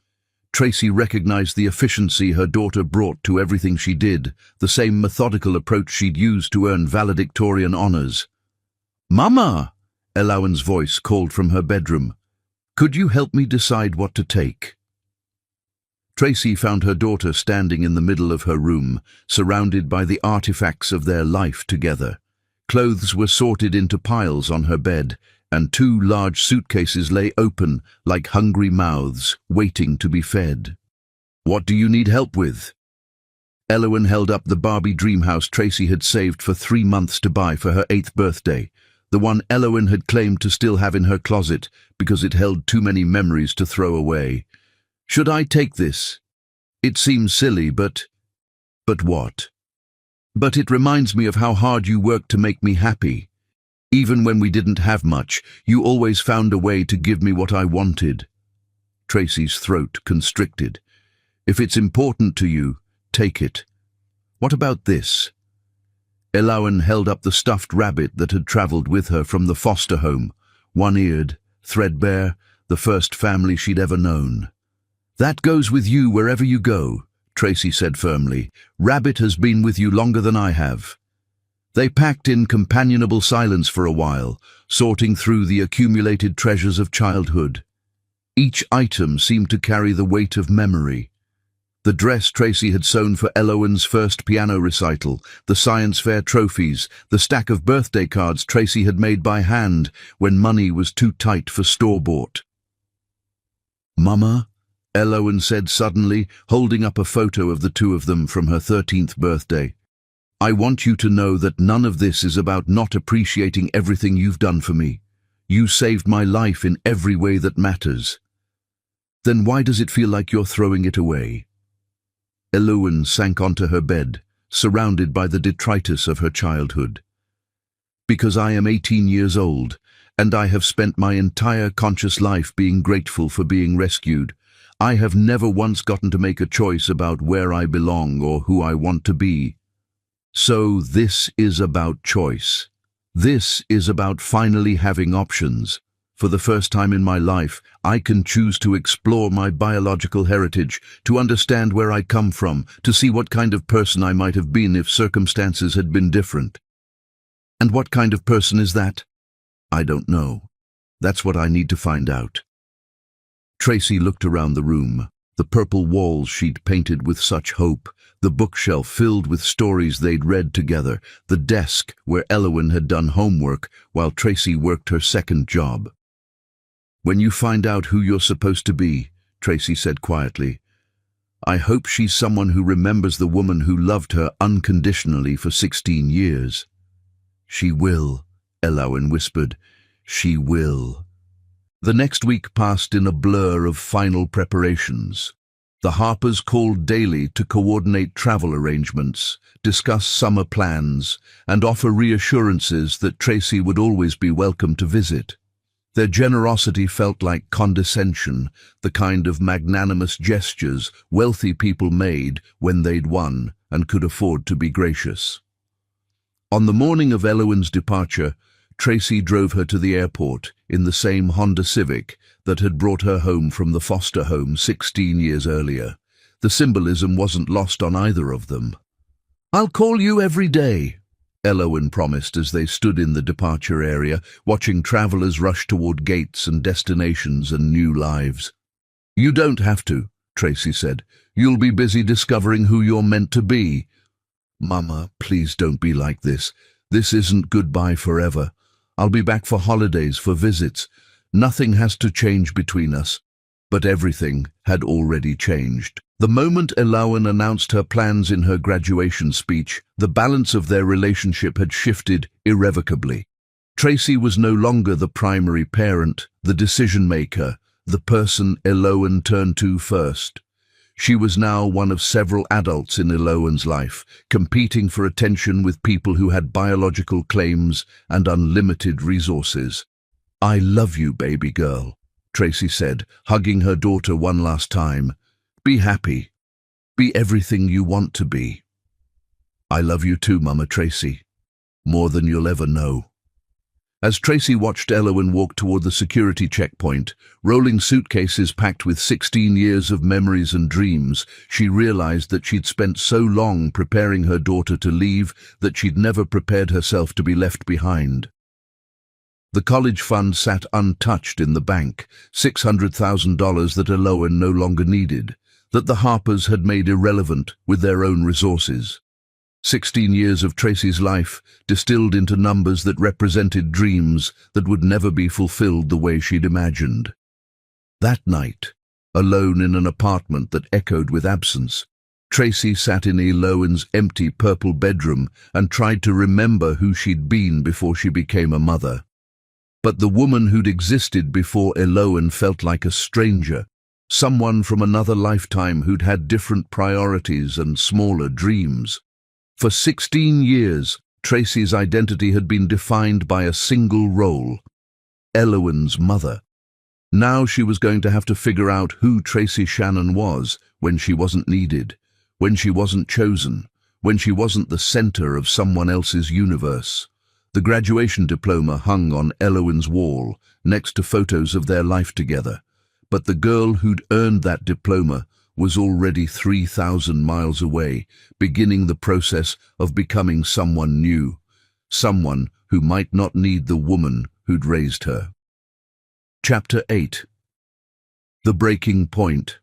Tracy recognized the efficiency her daughter brought to everything she did, the same methodical approach she'd used to earn valedictorian honors. "Mama!" Elowen's voice called from her bedroom. "Could you help me decide what to take?" Tracy found her daughter standing in the middle of her room, surrounded by the artifacts of their life together. Clothes were sorted into piles on her bed, and 2 large suitcases lay open like hungry mouths, waiting to be fed. "What do you need help with?" Elowen held up the Barbie dream house Tracy had saved for 3 months to buy for her 8th birthday, the one Elowen had claimed to still have in her closet because it held too many memories to throw away. "Should I take this? It seems silly, but..." "But what?" "But it reminds me of how hard you worked to make me happy. Even when we didn't have much, you always found a way to give me what I wanted." Tracy's throat constricted. "If it's important to you, take it. What about this?" Elowen held up the stuffed rabbit that had travelled with her from the foster home, one-eared, threadbare, the first family she'd ever known. "That goes with you wherever you go," Tracy said firmly. "Rabbit has been with you longer than I have." They packed in companionable silence for a while, sorting through the accumulated treasures of childhood. Each item seemed to carry the weight of memory. The dress Tracy had sewn for Elowen's first piano recital, the science fair trophies, the stack of birthday cards Tracy had made by hand when money was too tight for store-bought. "Mama," Elowen said suddenly, holding up a photo of the two of them from her 13th birthday. "I want you to know that none of this is about not appreciating everything you've done for me. You saved my life in every way that matters." "Then why does it feel like you're throwing it away?" Elowen sank onto her bed, surrounded by the detritus of her childhood. "Because I am 18 years old, and I have spent my entire conscious life being grateful for being rescued. I have never once gotten to make a choice about where I belong or who I want to be. So this is about choice. This is about finally having options. For the first time in my life, I can choose to explore my biological heritage, to understand where I come from, to see what kind of person I might have been if circumstances had been different." "And what kind of person is that?" "I don't know. That's what I need to find out." Tracy looked around the room, the purple walls she'd painted with such hope, the bookshelf filled with stories they'd read together, the desk where Elowen had done homework while Tracy worked her second job. "When you find out who you're supposed to be," Tracy said quietly, "I hope she's someone who remembers the woman who loved her unconditionally for 16 years. "She will," Elowen whispered. "She will." The next week passed in a blur of final preparations. The Harpers called daily to coordinate travel arrangements, discuss summer plans, and offer reassurances that Tracy would always be welcome to visit. Their generosity felt like condescension, the kind of magnanimous gestures wealthy people made when they'd won and could afford to be gracious. On the morning of Elowen's departure, Tracy drove her to the airport in the same Honda Civic that had brought her home from the foster home 16 years earlier. The symbolism wasn't lost on either of them. "I'll call you every day," Elowen promised as they stood in the departure area, watching travelers rush toward gates and destinations and new lives. "You don't have to," Tracy said. "You'll be busy discovering who you're meant to be." "Mama, please don't be like this. This isn't goodbye forever. I'll be back for holidays, for visits. Nothing has to change between us." But everything had already changed. The moment Elowen announced her plans in her graduation speech, the balance of their relationship had shifted irrevocably. Tracy was no longer the primary parent, the decision-maker, the person Elowen turned to first. She was now one of several adults in Elowen's life, competing for attention with people who had biological claims and unlimited resources. "I love you, baby girl," Tracy said, hugging her daughter one last time. "Be happy. Be everything you want to be." "I love you too, Mama Tracy. More than you'll ever know." As Tracy watched Elowen walk toward the security checkpoint, rolling suitcases packed with 16 years of memories and dreams, she realized that she'd spent so long preparing her daughter to leave that she'd never prepared herself to be left behind. The college fund sat untouched in the bank, $600,000 that Elowen no longer needed, that the Harpers had made irrelevant with their own resources. 16 years of Tracy's life distilled into numbers that represented dreams that would never be fulfilled the way she'd imagined. That night, alone in an apartment that echoed with absence, Tracy sat in Elowen's empty purple bedroom and tried to remember who she'd been before she became a mother. But the woman who'd existed before Elowen felt like a stranger, someone from another lifetime who'd had different priorities and smaller dreams. For 16 years, Tracy's identity had been defined by a single role: Elowen's mother. Now she was going to have to figure out who Tracy Shannon was when she wasn't needed, when she wasn't chosen, when she wasn't the center of someone else's universe. The graduation diploma hung on Elowen's wall, next to photos of their life together. But the girl who'd earned that diploma was already 3,000 miles away, beginning the process of becoming someone new, someone who might not need the woman who'd raised her. Chapter 8. The Breaking Point.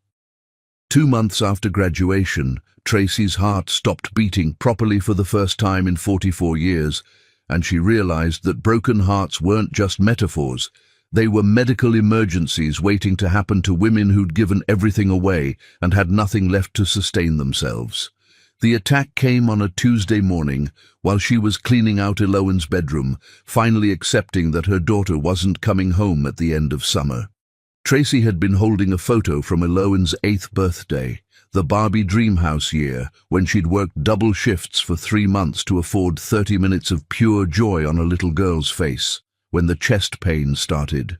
2 months after graduation, Tracy's heart stopped beating properly for the first time in 44 years, and she realized that broken hearts weren't just metaphors. They were medical emergencies waiting to happen to women who'd given everything away and had nothing left to sustain themselves. The attack came on a Tuesday morning while she was cleaning out Elowen's bedroom, finally accepting that her daughter wasn't coming home at the end of summer. Tracy had been holding a photo from Elowen's 8th birthday, the Barbie Dreamhouse year, when she'd worked double shifts for 3 months to afford 30 minutes of pure joy on a little girl's face, when the chest pain started.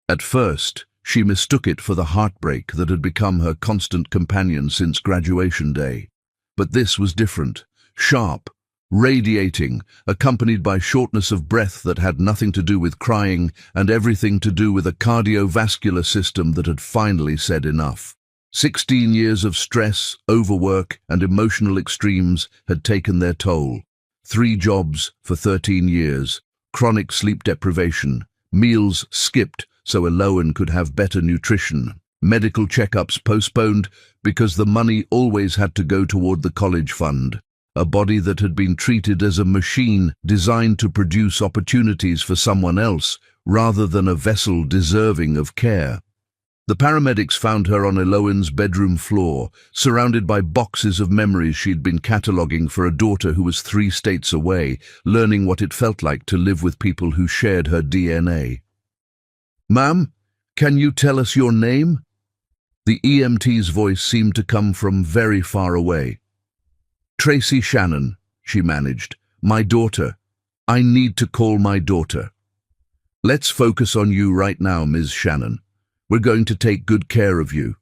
At first, she mistook it for the heartbreak that had become her constant companion since graduation day. But this was different, sharp, radiating, accompanied by shortness of breath that had nothing to do with crying and everything to do with a cardiovascular system that had finally said enough. 16 years of stress, overwork, and emotional extremes had taken their toll. 3 jobs for 13 years, chronic sleep deprivation, meals skipped so Elowen could have better nutrition, medical checkups postponed because the money always had to go toward the college fund, a body that had been treated as a machine designed to produce opportunities for someone else rather than a vessel deserving of care. The paramedics found her on Elowen's bedroom floor, surrounded by boxes of memories she'd been cataloging for a daughter who was 3 states away, learning what it felt like to live with people who shared her DNA. "Ma'am, can you tell us your name?" The EMT's voice seemed to come from very far away. "Tracy Shannon," she managed. "My daughter. I need to call my daughter." "Let's focus on you right now, Ms. Shannon. We're going to take good care of you."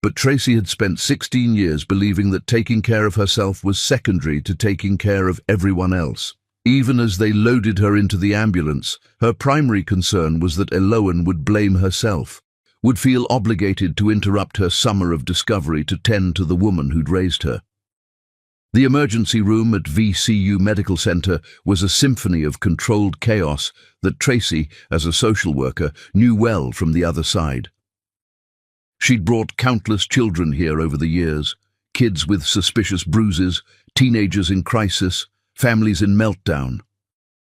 But Tracy had spent 16 years believing that taking care of herself was secondary to taking care of everyone else. Even as they loaded her into the ambulance, her primary concern was that Elowen would blame herself, would feel obligated to interrupt her summer of discovery to tend to the woman who'd raised her. The emergency room at VCU Medical Center was a symphony of controlled chaos that Tracy, as a social worker, knew well from the other side. She'd brought countless children here over the years, kids with suspicious bruises, teenagers in crisis, families in meltdown.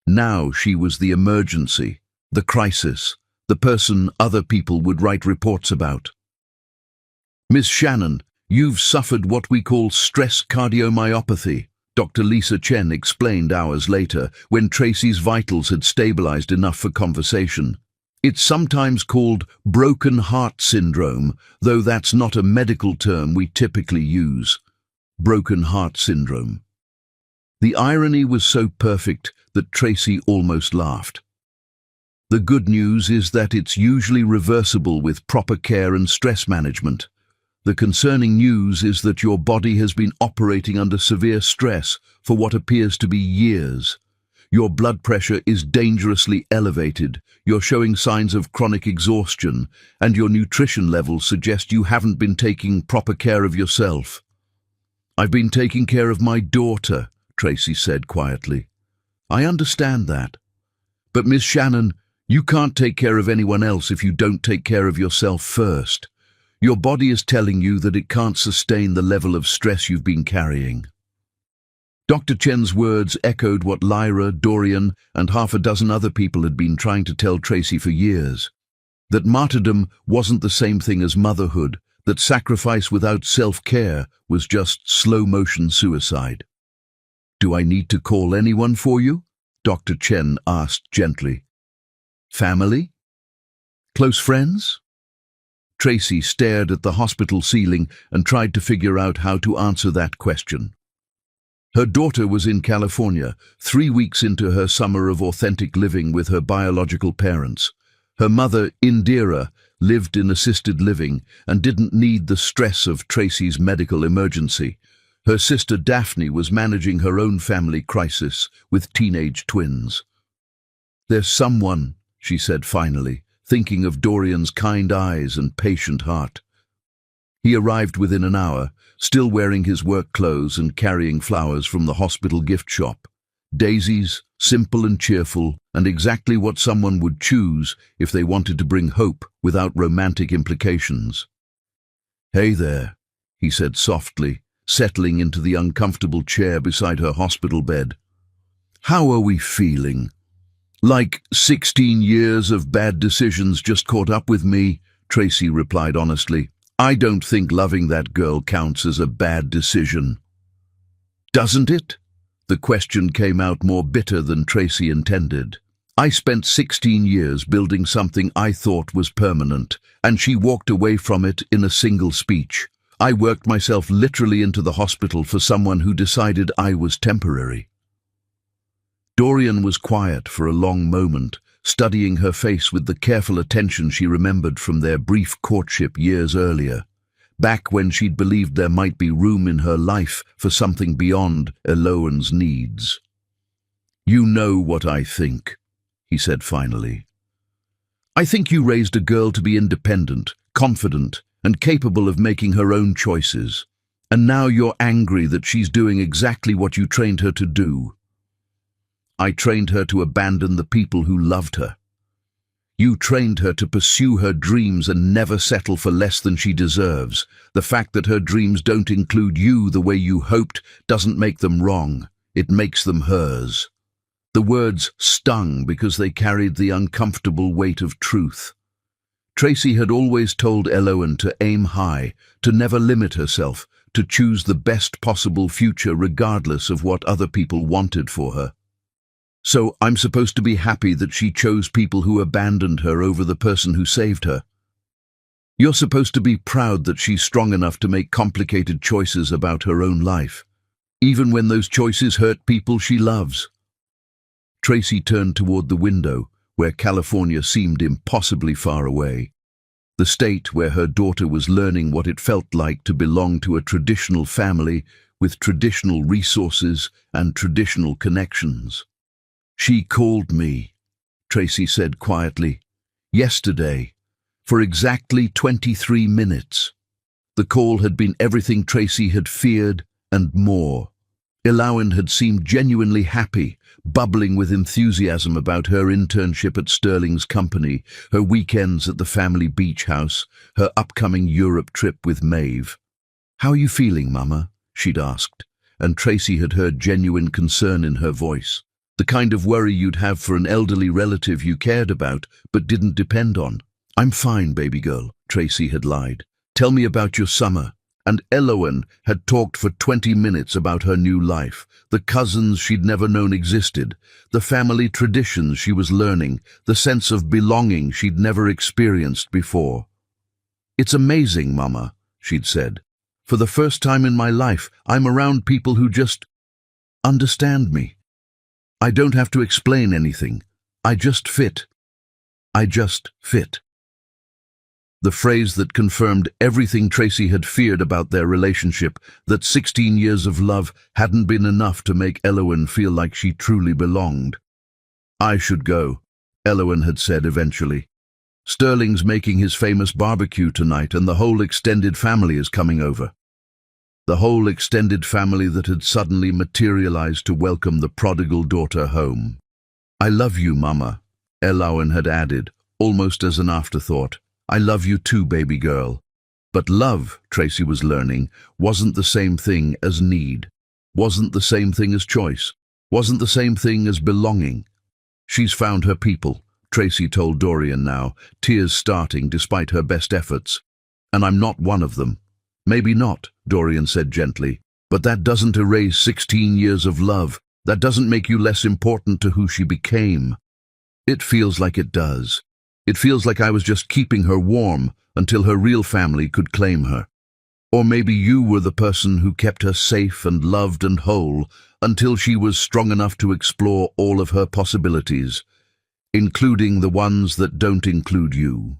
Now she was the emergency, the crisis, the person other people would write reports about. "Miss Shannon, you've suffered what we call stress cardiomyopathy," Dr. Lisa Chen explained hours later, when Tracy's vitals had stabilized enough for conversation. "It's sometimes called broken heart syndrome, though that's not a medical term we typically use. Broken heart syndrome." The irony was so perfect that Tracy almost laughed. The good news is that it's usually reversible with proper care and stress management. The concerning news is that your body has been operating under severe stress for what appears to be years. Your blood pressure is dangerously elevated, you're showing signs of chronic exhaustion, and your nutrition levels suggest you haven't been taking proper care of yourself. "I've been taking care of my daughter," Tracy said quietly. "I understand that. But Miss Shannon, you can't take care of anyone else if you don't take care of yourself first. Your body is telling you that it can't sustain the level of stress you've been carrying." Dr. Chen's words echoed what Lyra, Dorian, and half a dozen other people had been trying to tell Tracy for years. That martyrdom wasn't the same thing as motherhood, that sacrifice without self-care was just slow-motion suicide. "Do I need to call anyone for you?" Dr. Chen asked gently. "Family? Close friends?" Tracy stared at the hospital ceiling and tried to figure out how to answer that question. Her daughter was in California, 3 weeks into her summer of authentic living with her biological parents. Her mother, Indira, lived in assisted living and didn't need the stress of Tracy's medical emergency. Her sister Daphne was managing her own family crisis with teenage twins. "There's someone," she said finally, thinking of Dorian's kind eyes and patient heart. He arrived within an hour, still wearing his work clothes and carrying flowers from the hospital gift shop. Daisies, simple and cheerful, and exactly what someone would choose if they wanted to bring hope without romantic implications. "Hey there," he said softly, settling into the uncomfortable chair beside her hospital bed. "How are we feeling?" "Like 16 years of bad decisions just caught up with me," Tracy replied honestly. "I don't think loving that girl counts as a bad decision." "Doesn't it?" The question came out more bitter than Tracy intended. "I spent 16 years building something I thought was permanent, and she walked away from it in a single speech. I worked myself literally into the hospital for someone who decided I was temporary." Dorian was quiet for a long moment, studying her face with the careful attention she remembered from their brief courtship years earlier, back when she'd believed there might be room in her life for something beyond Eloan's needs. "You know what I think," he said finally. "I think you raised a girl to be independent, confident, and capable of making her own choices. And now you're angry that she's doing exactly what you trained her to do." "I trained her to abandon the people who loved her. You trained her to pursue her dreams and never settle for less than she deserves. The fact that her dreams don't include you the way you hoped doesn't make them wrong. It makes them hers." The words stung because they carried the uncomfortable weight of truth. Tracy had always told Eloan to aim high, to never limit herself, to choose the best possible future regardless of what other people wanted for her. "So I'm supposed to be happy that she chose people who abandoned her over the person who saved her? You're supposed to be proud that she's strong enough to make complicated choices about her own life, even when those choices hurt people she loves." Tracy turned toward the window, where California seemed impossibly far away. The state where her daughter was learning what it felt like to belong to a traditional family with traditional resources and traditional connections. "She called me," Tracy said quietly, "yesterday, for exactly 23 minutes. The call had been everything Tracy had feared and more. Eloan had seemed genuinely happy, bubbling with enthusiasm about her internship at Sterling's company, her weekends at the family beach house, her upcoming Europe trip with Maeve. "How are you feeling, Mama?" she'd asked, and Tracy had heard genuine concern in her voice. The kind of worry you'd have for an elderly relative you cared about but didn't depend on. "I'm fine, baby girl," Tracy had lied. "Tell me about your summer." And Eloan had talked for 20 minutes about her new life, the cousins she'd never known existed, the family traditions she was learning, the sense of belonging she'd never experienced before. "It's amazing, Mama," she'd said. "For the first time in my life, I'm around people who just understand me. I don't have to explain anything. I just fit. I just fit." The phrase that confirmed everything Tracy had feared about their relationship, that 16 years of love hadn't been enough to make Eloan feel like she truly belonged. "I should go," Eloan had said eventually. "Sterling's making his famous barbecue tonight and the whole extended family is coming over." The whole extended family that had suddenly materialized to welcome the prodigal daughter home. "I love you, Mama," Eloan had added, almost as an afterthought. "I love you too, baby girl." But love, Tracy was learning, wasn't the same thing as need, wasn't the same thing as choice, wasn't the same thing as belonging. "She's found her people," Tracy told Dorian now, tears starting despite her best efforts. "And I'm not one of them." "Maybe not," Dorian said gently, "but that doesn't erase 16 years of love. That doesn't make you less important to who she became." "It feels like it does. It feels like I was just keeping her warm until her real family could claim her. Or maybe you were the person who kept her safe and loved and whole until she was strong enough to explore all of her possibilities, including the ones that don't include you."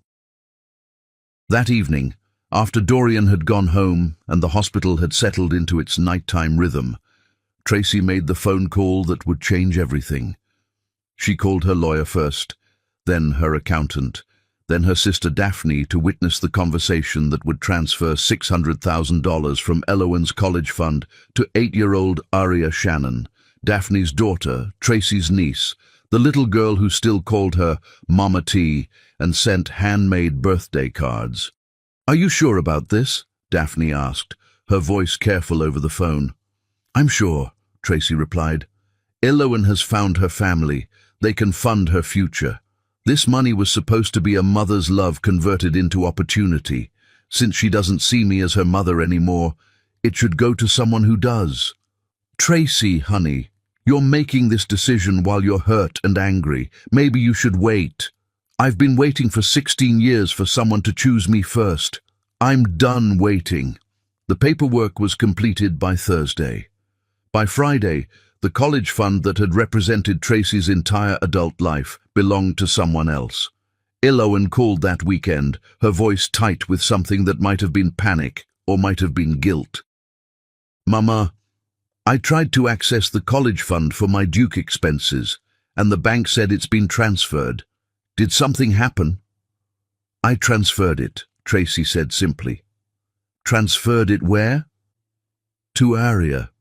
That evening, After Dorian had gone home and the hospital had settled into its nighttime rhythm, Tracy made the phone call that would change everything. She called her lawyer first, then her accountant, then her sister Daphne to witness the conversation that would transfer $600,000 from Elowen's college fund to 8-year-old Aria Shannon, Daphne's daughter, Tracy's niece, the little girl who still called her Mama T and sent handmade birthday cards. "Are you sure about this?" Daphne asked, her voice careful over the phone. "I'm sure," Tracy replied. "Elowen has found her family. They can fund her future. This money was supposed to be a mother's love converted into opportunity. Since she doesn't see me as her mother anymore, it should go to someone who does." "Tracy, honey, you're making this decision while you're hurt and angry. Maybe you should wait. I've been waiting for 16 years for someone to choose me first. I'm done waiting." The paperwork was completed by Thursday. By Friday, the college fund that had represented Tracy's entire adult life belonged to someone else. Elowen called that weekend, her voice tight with something that might have been panic or might have been guilt. "Mama, I tried to access the college fund for my Duke expenses, and the bank said it's been transferred. Did something happen?" "I transferred it," Tracy said simply. "Transferred it where?" "To Aria.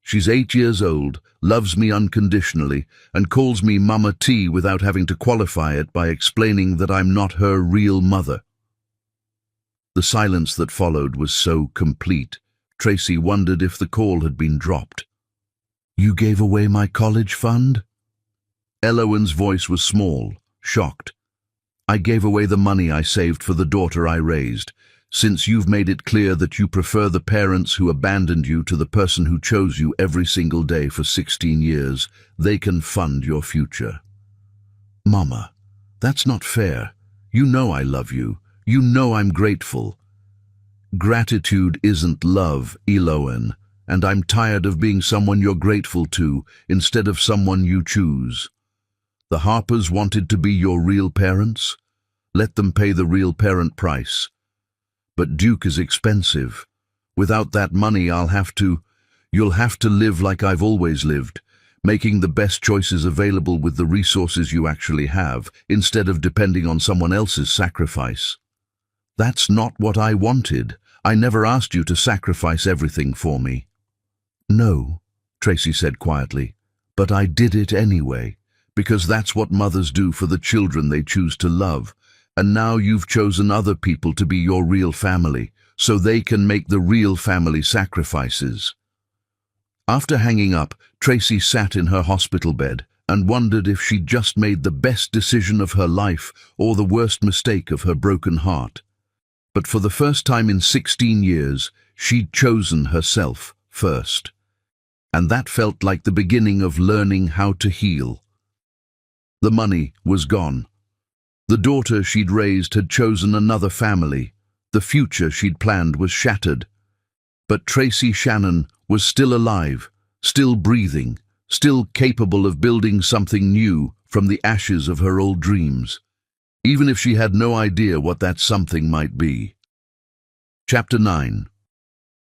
She's 8 years old, loves me unconditionally, and calls me Mama T without having to qualify it by explaining that I'm not her real mother." The silence that followed was so complete, Tracy wondered if the call had been dropped. "You gave away my college fund?" Elowen's voice was small, shocked. "I gave away the money I saved for the daughter I raised. Since you've made it clear that you prefer the parents who abandoned you to the person who chose you every single day for 16 years, they can fund your future." "Mama, that's not fair. You know I love you. You know I'm grateful." "Gratitude isn't love, Elowen, and I'm tired of being someone you're grateful to instead of someone you choose. The Harpers wanted to be your real parents? Let them pay the real parent price. But Duke is expensive. Without that money, you'll have to live like I've always lived, making the best choices available with the resources you actually have, instead of depending on someone else's sacrifice." "That's not what I wanted. I never asked you to sacrifice everything for me." "No," Tracy said quietly, "but I did it anyway, because that's what mothers do for the children they choose to love. And now you've chosen other people to be your real family, so they can make the real family sacrifices." After hanging up, Tracy sat in her hospital bed and wondered if she'd just made the best decision of her life or the worst mistake of her broken heart. But for the first time in 16 years, she'd chosen herself first. And that felt like the beginning of learning how to heal. The money was gone. The daughter she'd raised had chosen another family. The future she'd planned was shattered. But Tracy Shannon was still alive, still breathing, still capable of building something new from the ashes of her old dreams, even if she had no idea what that something might be. Chapter 9.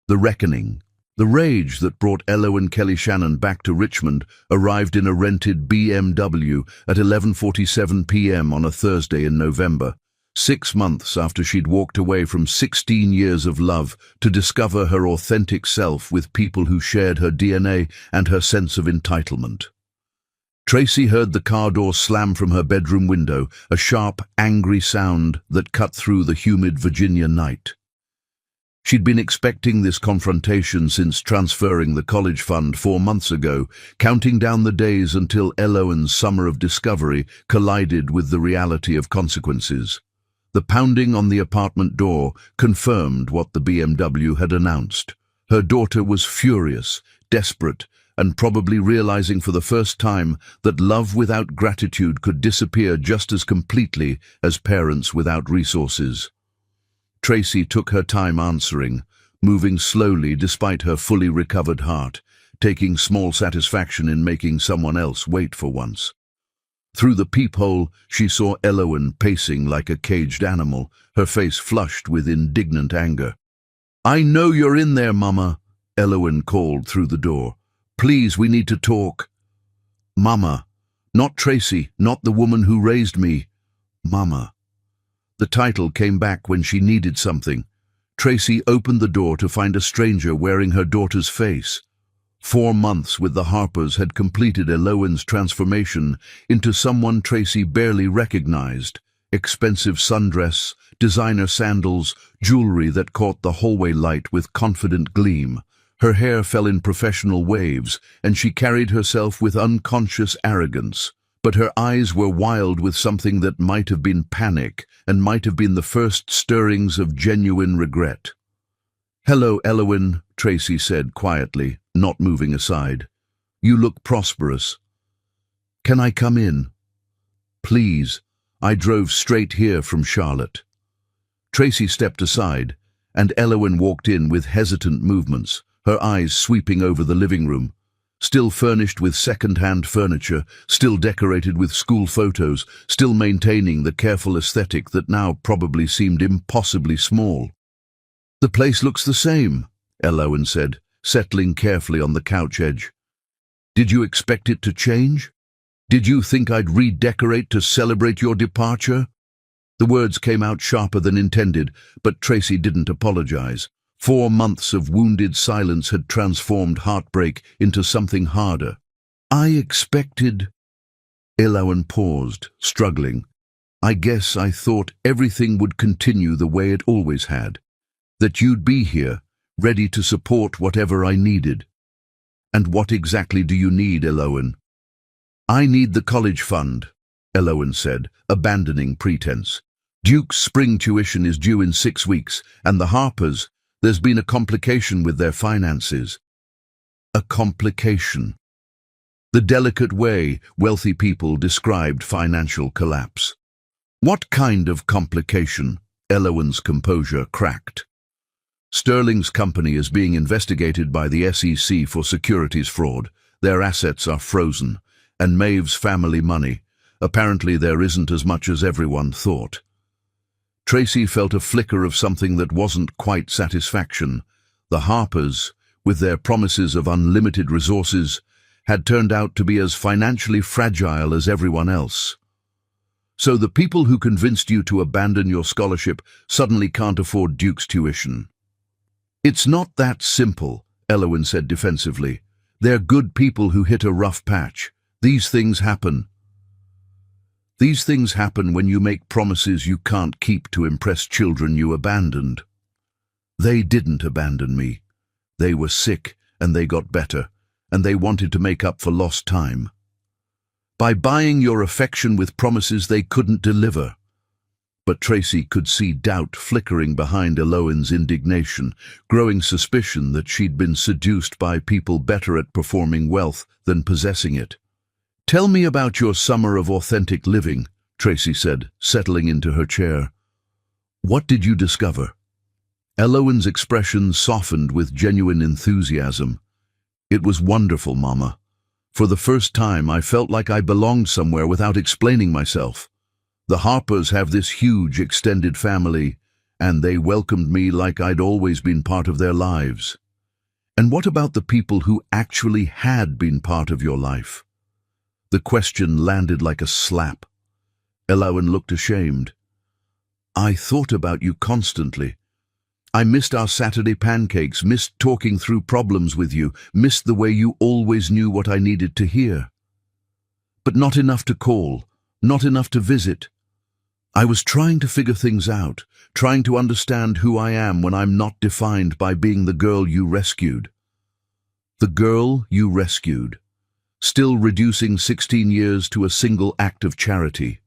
The Reckoning. The rage that brought Elowen Kelly Shannon back to Richmond arrived in a rented BMW at 11:47 p.m. on a Thursday in November, 6 months after she'd walked away from 16 years of love to discover her authentic self with people who shared her DNA and her sense of entitlement. Tracy heard the car door slam from her bedroom window, a sharp, angry sound that cut through the humid Virginia night. She'd been expecting this confrontation since transferring the college fund 4 months ago, counting down the days until Elowen's summer of discovery collided with the reality of consequences. The pounding on the apartment door confirmed what the BMW had announced. Her daughter was furious, desperate, and probably realizing for the first time that love without gratitude could disappear just as completely as parents without resources. Tracy took her time answering, moving slowly despite her fully recovered heart, taking small satisfaction in making someone else wait for once. Through the peephole, she saw Elowen pacing like a caged animal, her face flushed with indignant anger. "I know you're in there, Mama," Elowen called through the door. "Please, we need to talk." "Mama. Not Tracy, not the woman who raised me. Mama." The title came back when she needed something. Tracy opened the door to find a stranger wearing her daughter's face. 4 months with the Harpers had completed Elowen's transformation into someone Tracy barely recognized. Expensive sundress, designer sandals, jewelry that caught the hallway light with confident gleam. Her hair fell in professional waves, and she carried herself with unconscious arrogance. But her eyes were wild with something that might have been panic and might have been the first stirrings of genuine regret. "Hello, Elowen," Tracy said quietly, not moving aside. "You look prosperous. Can I come in?" "Please. I drove straight here from Charlotte." Tracy stepped aside, and Elowen walked in with hesitant movements, her eyes sweeping over the living room. Still furnished with second-hand furniture, still decorated with school photos, still maintaining the careful aesthetic that now probably seemed impossibly small. "The place looks the same," Elowen said, settling carefully on the couch edge. "Did you expect it to change? Did you think I'd redecorate to celebrate your departure?" The words came out sharper than intended, but Tracy didn't apologize. 4 months of wounded silence had transformed heartbreak into something harder. "I expected—" Elowen paused, struggling. "I guess I thought everything would continue the way it always had. That you'd be here, ready to support whatever I needed." "And what exactly do you need, Elowen?" "I need the college fund," Elowen said, abandoning pretense. "Duke's spring tuition is due in 6 weeks, and the Harpers, there's been a complication with their finances." A complication. The delicate way wealthy people described financial collapse. "What kind of complication?" Elowen's composure cracked. "Sterling's company is being investigated by the SEC for securities fraud. Their assets are frozen. And Maeve's family money. Apparently there isn't as much as everyone thought." Tracy felt a flicker of something that wasn't quite satisfaction. The Harpers, with their promises of unlimited resources, had turned out to be as financially fragile as everyone else. "So the people who convinced you to abandon your scholarship suddenly can't afford Duke's tuition?" "It's not that simple," Elowen said defensively. "They're good people who hit a rough patch. These things happen. These things happen when you make promises you can't keep to impress children you abandoned." "They didn't abandon me. They were sick, and they got better, and they wanted to make up for lost time. By buying your affection with promises they couldn't deliver." But Tracy could see doubt flickering behind Elowen's indignation, growing suspicion that she'd been seduced by people better at performing wealth than possessing it. "Tell me about your summer of authentic living," Tracy said, settling into her chair. "What did you discover?" Elowen's expression softened with genuine enthusiasm. "It was wonderful, Mama. For the first time, I felt like I belonged somewhere without explaining myself. The Harpers have this huge extended family, and they welcomed me like I'd always been part of their lives." "And what about the people who actually had been part of your life?" The question landed like a slap. Elowen looked ashamed. "I thought about you constantly. I missed our Saturday pancakes, missed talking through problems with you, missed the way you always knew what I needed to hear. But not enough to call, not enough to visit. I was trying to figure things out, trying to understand who I am when I'm not defined by being the girl you rescued." The girl you rescued. Still reducing 16 years to a single act of charity.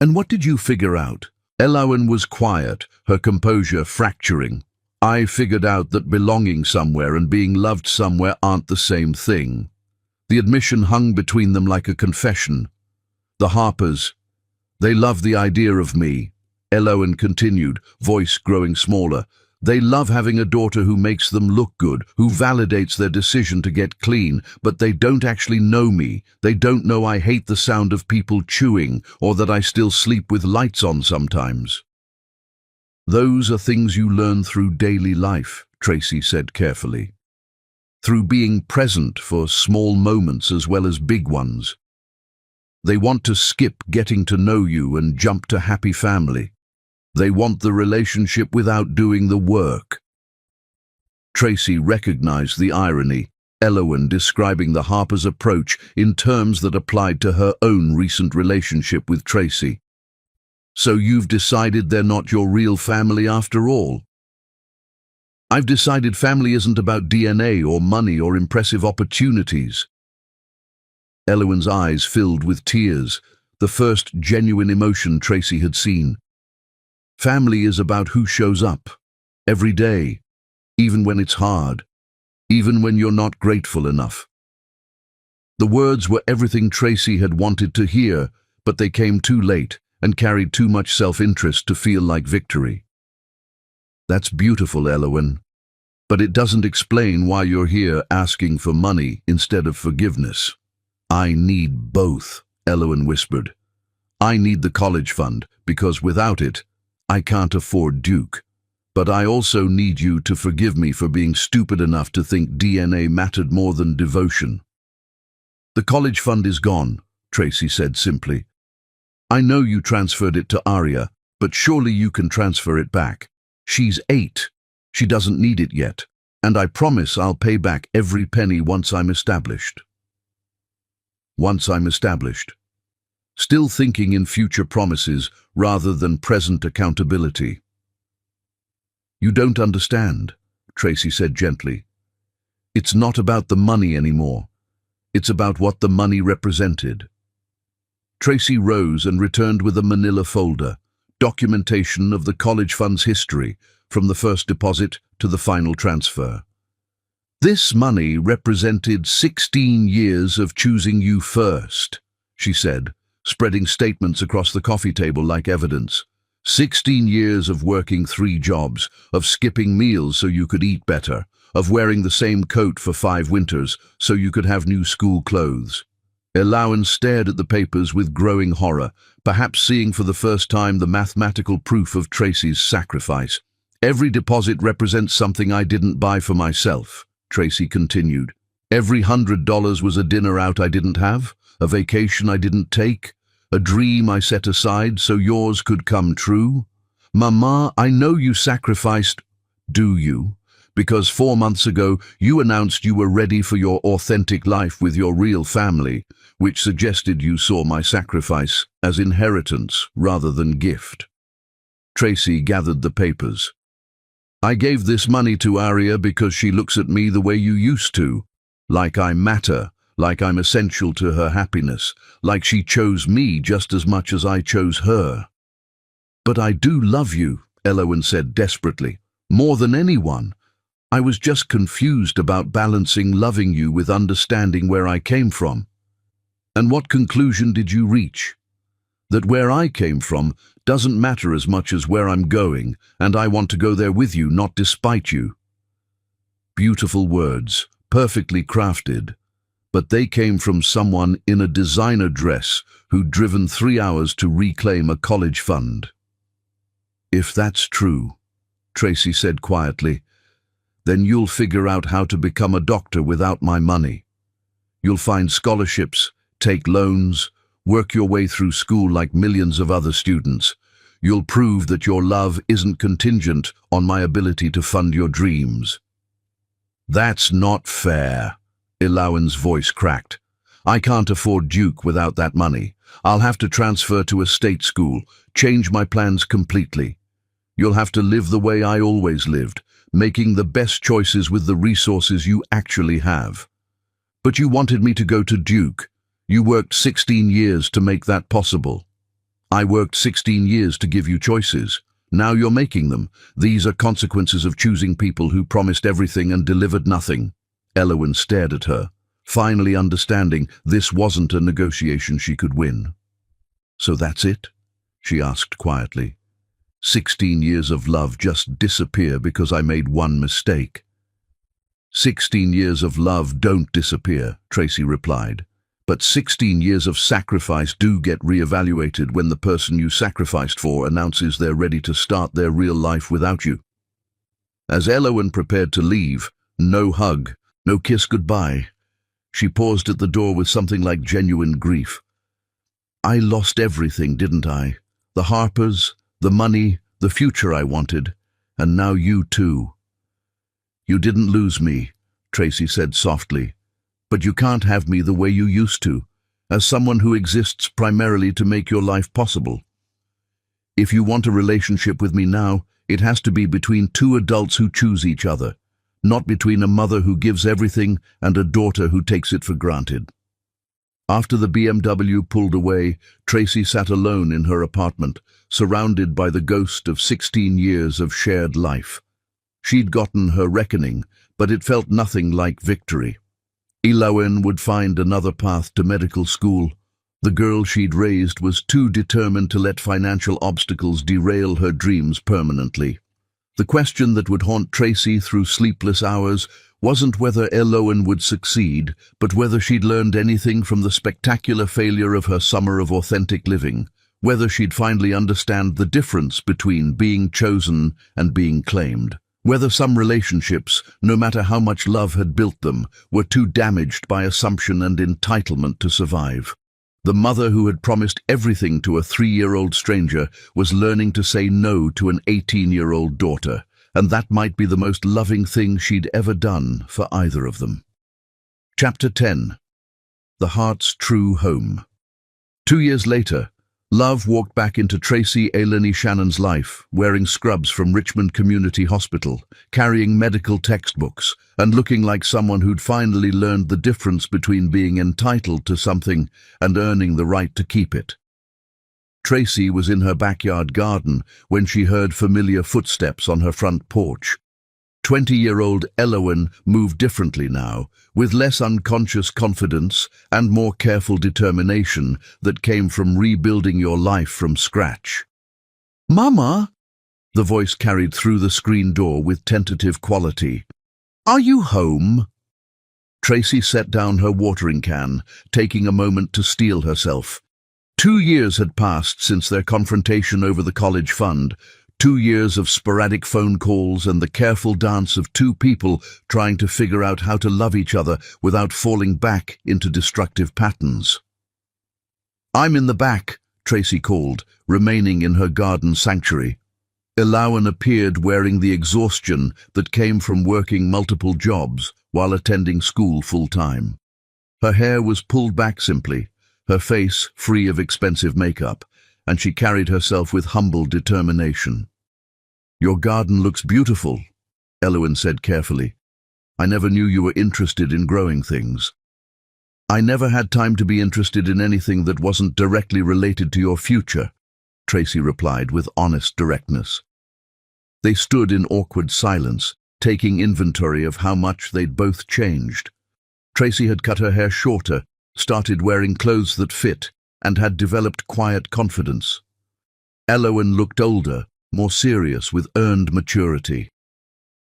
"And what did you figure out?" Elowen was quiet, her composure fracturing. "I figured out that belonging somewhere and being loved somewhere aren't the same thing." The admission hung between them like a confession. "The Harpers, they love the idea of me," Elowen continued, voice growing smaller. They love having a daughter who makes them look good, who validates their decision to get clean, but they don't actually know me. They don't know I hate the sound of people chewing, or that I still sleep with lights on sometimes. Those are things you learn through daily life, Tracy said carefully. Through being present for small moments as well as big ones. They want to skip getting to know you and jump to happy family. They want the relationship without doing the work. Tracy recognized the irony, Elowen describing the Harpers' approach in terms that applied to her own recent relationship with Tracy. So you've decided they're not your real family after all? I've decided family isn't about DNA or money or impressive opportunities. Elowen's eyes filled with tears, the first genuine emotion Tracy had seen. Family is about who shows up, every day, even when it's hard, even when you're not grateful enough. The words were everything Tracy had wanted to hear, but they came too late and carried too much self-interest to feel like victory. That's beautiful, Elowen, but it doesn't explain why you're here asking for money instead of forgiveness. I need both, Elowen whispered. I need the college fund, because without it, I can't afford Duke. But I also need you to forgive me for being stupid enough to think DNA mattered more than devotion. The college fund is gone, Tracy said simply. I know you transferred it to Arya, but surely you can transfer it back. She's 8. She doesn't need it yet, and I promise I'll pay back every penny once I'm established. Once I'm established. Still thinking in future promises rather than present accountability. You don't understand, Tracy said gently. It's not about the money anymore. It's about what the money represented. Tracy rose and returned with a manila folder, documentation of the college fund's history, from the first deposit to the final transfer. This money represented 16 years of choosing you first, she said, spreading statements across the coffee table like evidence. 16 years of working 3 jobs, of skipping meals so you could eat better, of wearing the same coat for 5 winters so you could have new school clothes. Elowen stared at the papers with growing horror, perhaps seeing for the first time the mathematical proof of Tracy's sacrifice. Every deposit represents something I didn't buy for myself, Tracy continued. Every $100 was a dinner out I didn't have, a vacation I didn't take, a dream I set aside so yours could come true. Mama, I know you sacrificed, do you? Because 4 months ago you announced you were ready for your authentic life with your real family, which suggested you saw my sacrifice as inheritance rather than gift. Tracy gathered the papers. I gave this money to Arya because she looks at me the way you used to, like I matter, like I'm essential to her happiness, like she chose me just as much as I chose her. But I do love you, Elowen said desperately, more than anyone. I was just confused about balancing loving you with understanding where I came from. And what conclusion did you reach? That where I came from doesn't matter as much as where I'm going, and I want to go there with you, not despite you. Beautiful words, perfectly crafted, but they came from someone in a designer dress who'd driven 3 hours to reclaim a college fund. If that's true, Tracy said quietly, then you'll figure out how to become a doctor without my money. You'll find scholarships, take loans, work your way through school like millions of other students. You'll prove that your love isn't contingent on my ability to fund your dreams. That's not fair, Elowen's voice cracked. I can't afford Duke without that money. I'll have to transfer to a state school, change my plans completely. You'll have to live the way I always lived, making the best choices with the resources you actually have. But you wanted me to go to Duke. You worked 16 years to make that possible. I worked 16 years to give you choices. Now you're making them. These are consequences of choosing people who promised everything and delivered nothing. Elowen stared at her, finally understanding this wasn't a negotiation she could win. So that's it? She asked quietly. 16 years of love just disappear because I made one mistake. 16 years of love don't disappear, Tracy replied. But 16 years of sacrifice do get re-evaluated when the person you sacrificed for announces they're ready to start their real life without you. As Elowen prepared to leave, no hug, no kiss goodbye, she paused at the door with something like genuine grief. I lost everything, didn't I? The Harpers, the money, the future I wanted, and now you too. You didn't lose me, Tracy said softly, but you can't have me the way you used to, as someone who exists primarily to make your life possible. If you want a relationship with me now, it has to be between two adults who choose each other, not between a mother who gives everything and a daughter who takes it for granted. After the BMW pulled away, Tracy sat alone in her apartment, surrounded by the ghost of 16 years of shared life. She'd gotten her reckoning, but it felt nothing like victory. Elowen would find another path to medical school. The girl she'd raised was too determined to let financial obstacles derail her dreams permanently. The question that would haunt Tracy through sleepless hours wasn't whether Elowen would succeed, but whether she'd learned anything from the spectacular failure of her summer of authentic living, whether she'd finally understand the difference between being chosen and being claimed, whether some relationships, no matter how much love had built them, were too damaged by assumption and entitlement to survive. The mother who had promised everything to a 3-year-old stranger was learning to say no to an 18-year-old daughter, and that might be the most loving thing she'd ever done for either of them. Chapter 10. The Heart's True Home. 2 years later, Love walked back into Tracy Ailey Shannon's life, wearing scrubs from Richmond Community Hospital, carrying medical textbooks, and looking like someone who'd finally learned the difference between being entitled to something and earning the right to keep it. Tracy was in her backyard garden when she heard familiar footsteps on her front porch. 20-year-old Elowen moved differently now, with less unconscious confidence and more careful determination that came from rebuilding your life from scratch. "Mama," the voice carried through the screen door with tentative quality. "Are you home?" Tracy set down her watering can, taking a moment to steel herself. 2 years had passed since their confrontation over the college fund, 2 years of sporadic phone calls and the careful dance of two people trying to figure out how to love each other without falling back into destructive patterns. "I'm in the back," Tracy called, remaining in her garden sanctuary. Elowen appeared wearing the exhaustion that came from working multiple jobs while attending school full-time. Her hair was pulled back simply, her face free of expensive makeup, and she carried herself with humble determination. "Your garden looks beautiful," Elowen said carefully. "I never knew you were interested in growing things." "I never had time to be interested in anything that wasn't directly related to your future," Tracy replied with honest directness. They stood in awkward silence, taking inventory of how much they'd both changed. Tracy had cut her hair shorter, started wearing clothes that fit, and had developed quiet confidence. Elowen looked older, more serious, with earned maturity.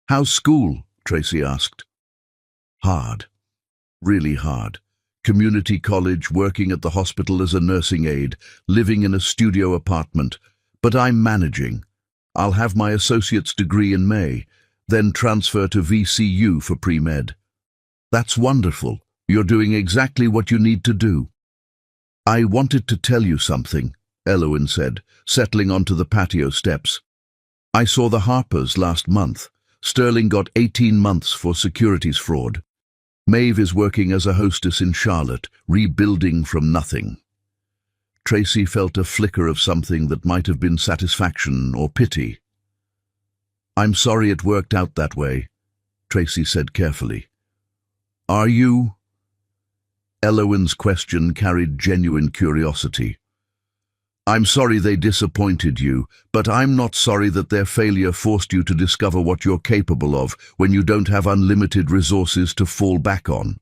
"How's school?" Tracy asked. "Hard. Really hard. Community college, working at the hospital as a nursing aide, living in a studio apartment. But I'm managing. I'll have my associate's degree in May, then transfer to VCU for pre-med." "That's wonderful. You're doing exactly what you need to do." "I wanted to tell you something," Elowen said, settling onto the patio steps. "I saw the Harpers last month. Sterling got 18 months for securities fraud. Maeve is working as a hostess in Charlotte, rebuilding from nothing." Tracy felt a flicker of something that might have been satisfaction or pity. "I'm sorry it worked out that way," Tracy said carefully. "Are you?" Elowen's question carried genuine curiosity. "I'm sorry they disappointed you, but I'm not sorry that their failure forced you to discover what you're capable of when you don't have unlimited resources to fall back on."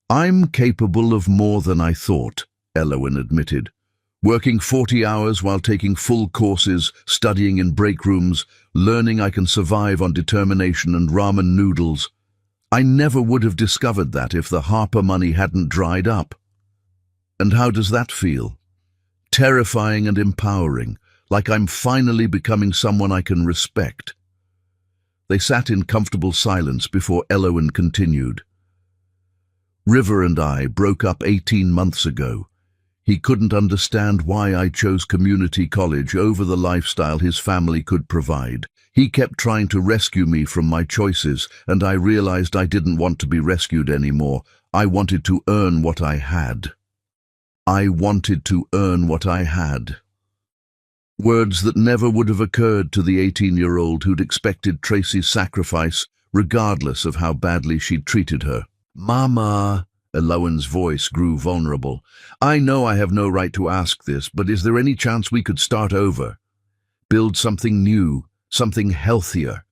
"I'm capable of more than I thought," Elowen admitted. Working 40 hours while taking full courses, studying in break rooms, learning I can survive on determination and ramen noodles. I never would have discovered that if the Harper money hadn't dried up. And how does that feel? Terrifying and empowering, like I'm finally becoming someone I can respect. They sat in comfortable silence before Elowen continued. River and I broke up 18 months ago. He couldn't understand why I chose community college over the lifestyle his family could provide. He kept trying to rescue me from my choices, and I realized I didn't want to be rescued anymore. I wanted to earn what I had. I wanted to earn what I had. Words that never would have occurred to the 18-year-old who'd expected Tracy's sacrifice, regardless of how badly she'd treated her. "Mama," Elowen's voice grew vulnerable. "I know I have no right to ask this, but is there any chance we could start over? Build something new, something healthier?"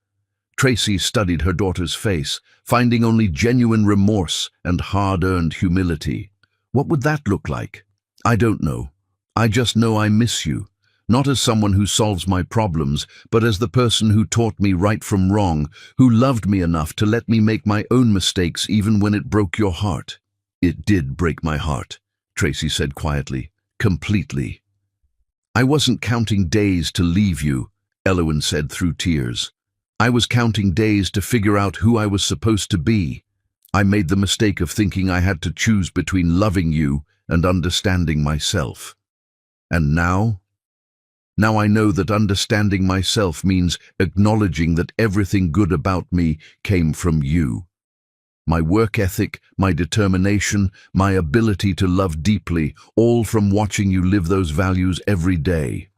Tracy studied her daughter's face, finding only genuine remorse and hard-earned humility. "What would that look like?" "I don't know. I just know I miss you. Not as someone who solves my problems, but as the person who taught me right from wrong, who loved me enough to let me make my own mistakes even when it broke your heart." "It did break my heart," Tracy said quietly. "Completely." "I wasn't counting days to leave you," Elowen said through tears. "I was counting days to figure out who I was supposed to be. I made the mistake of thinking I had to choose between loving you and understanding myself. And now I know that understanding myself means acknowledging that everything good about me came from you. My work ethic, my determination, my ability to love deeply, all from watching you live those values every day."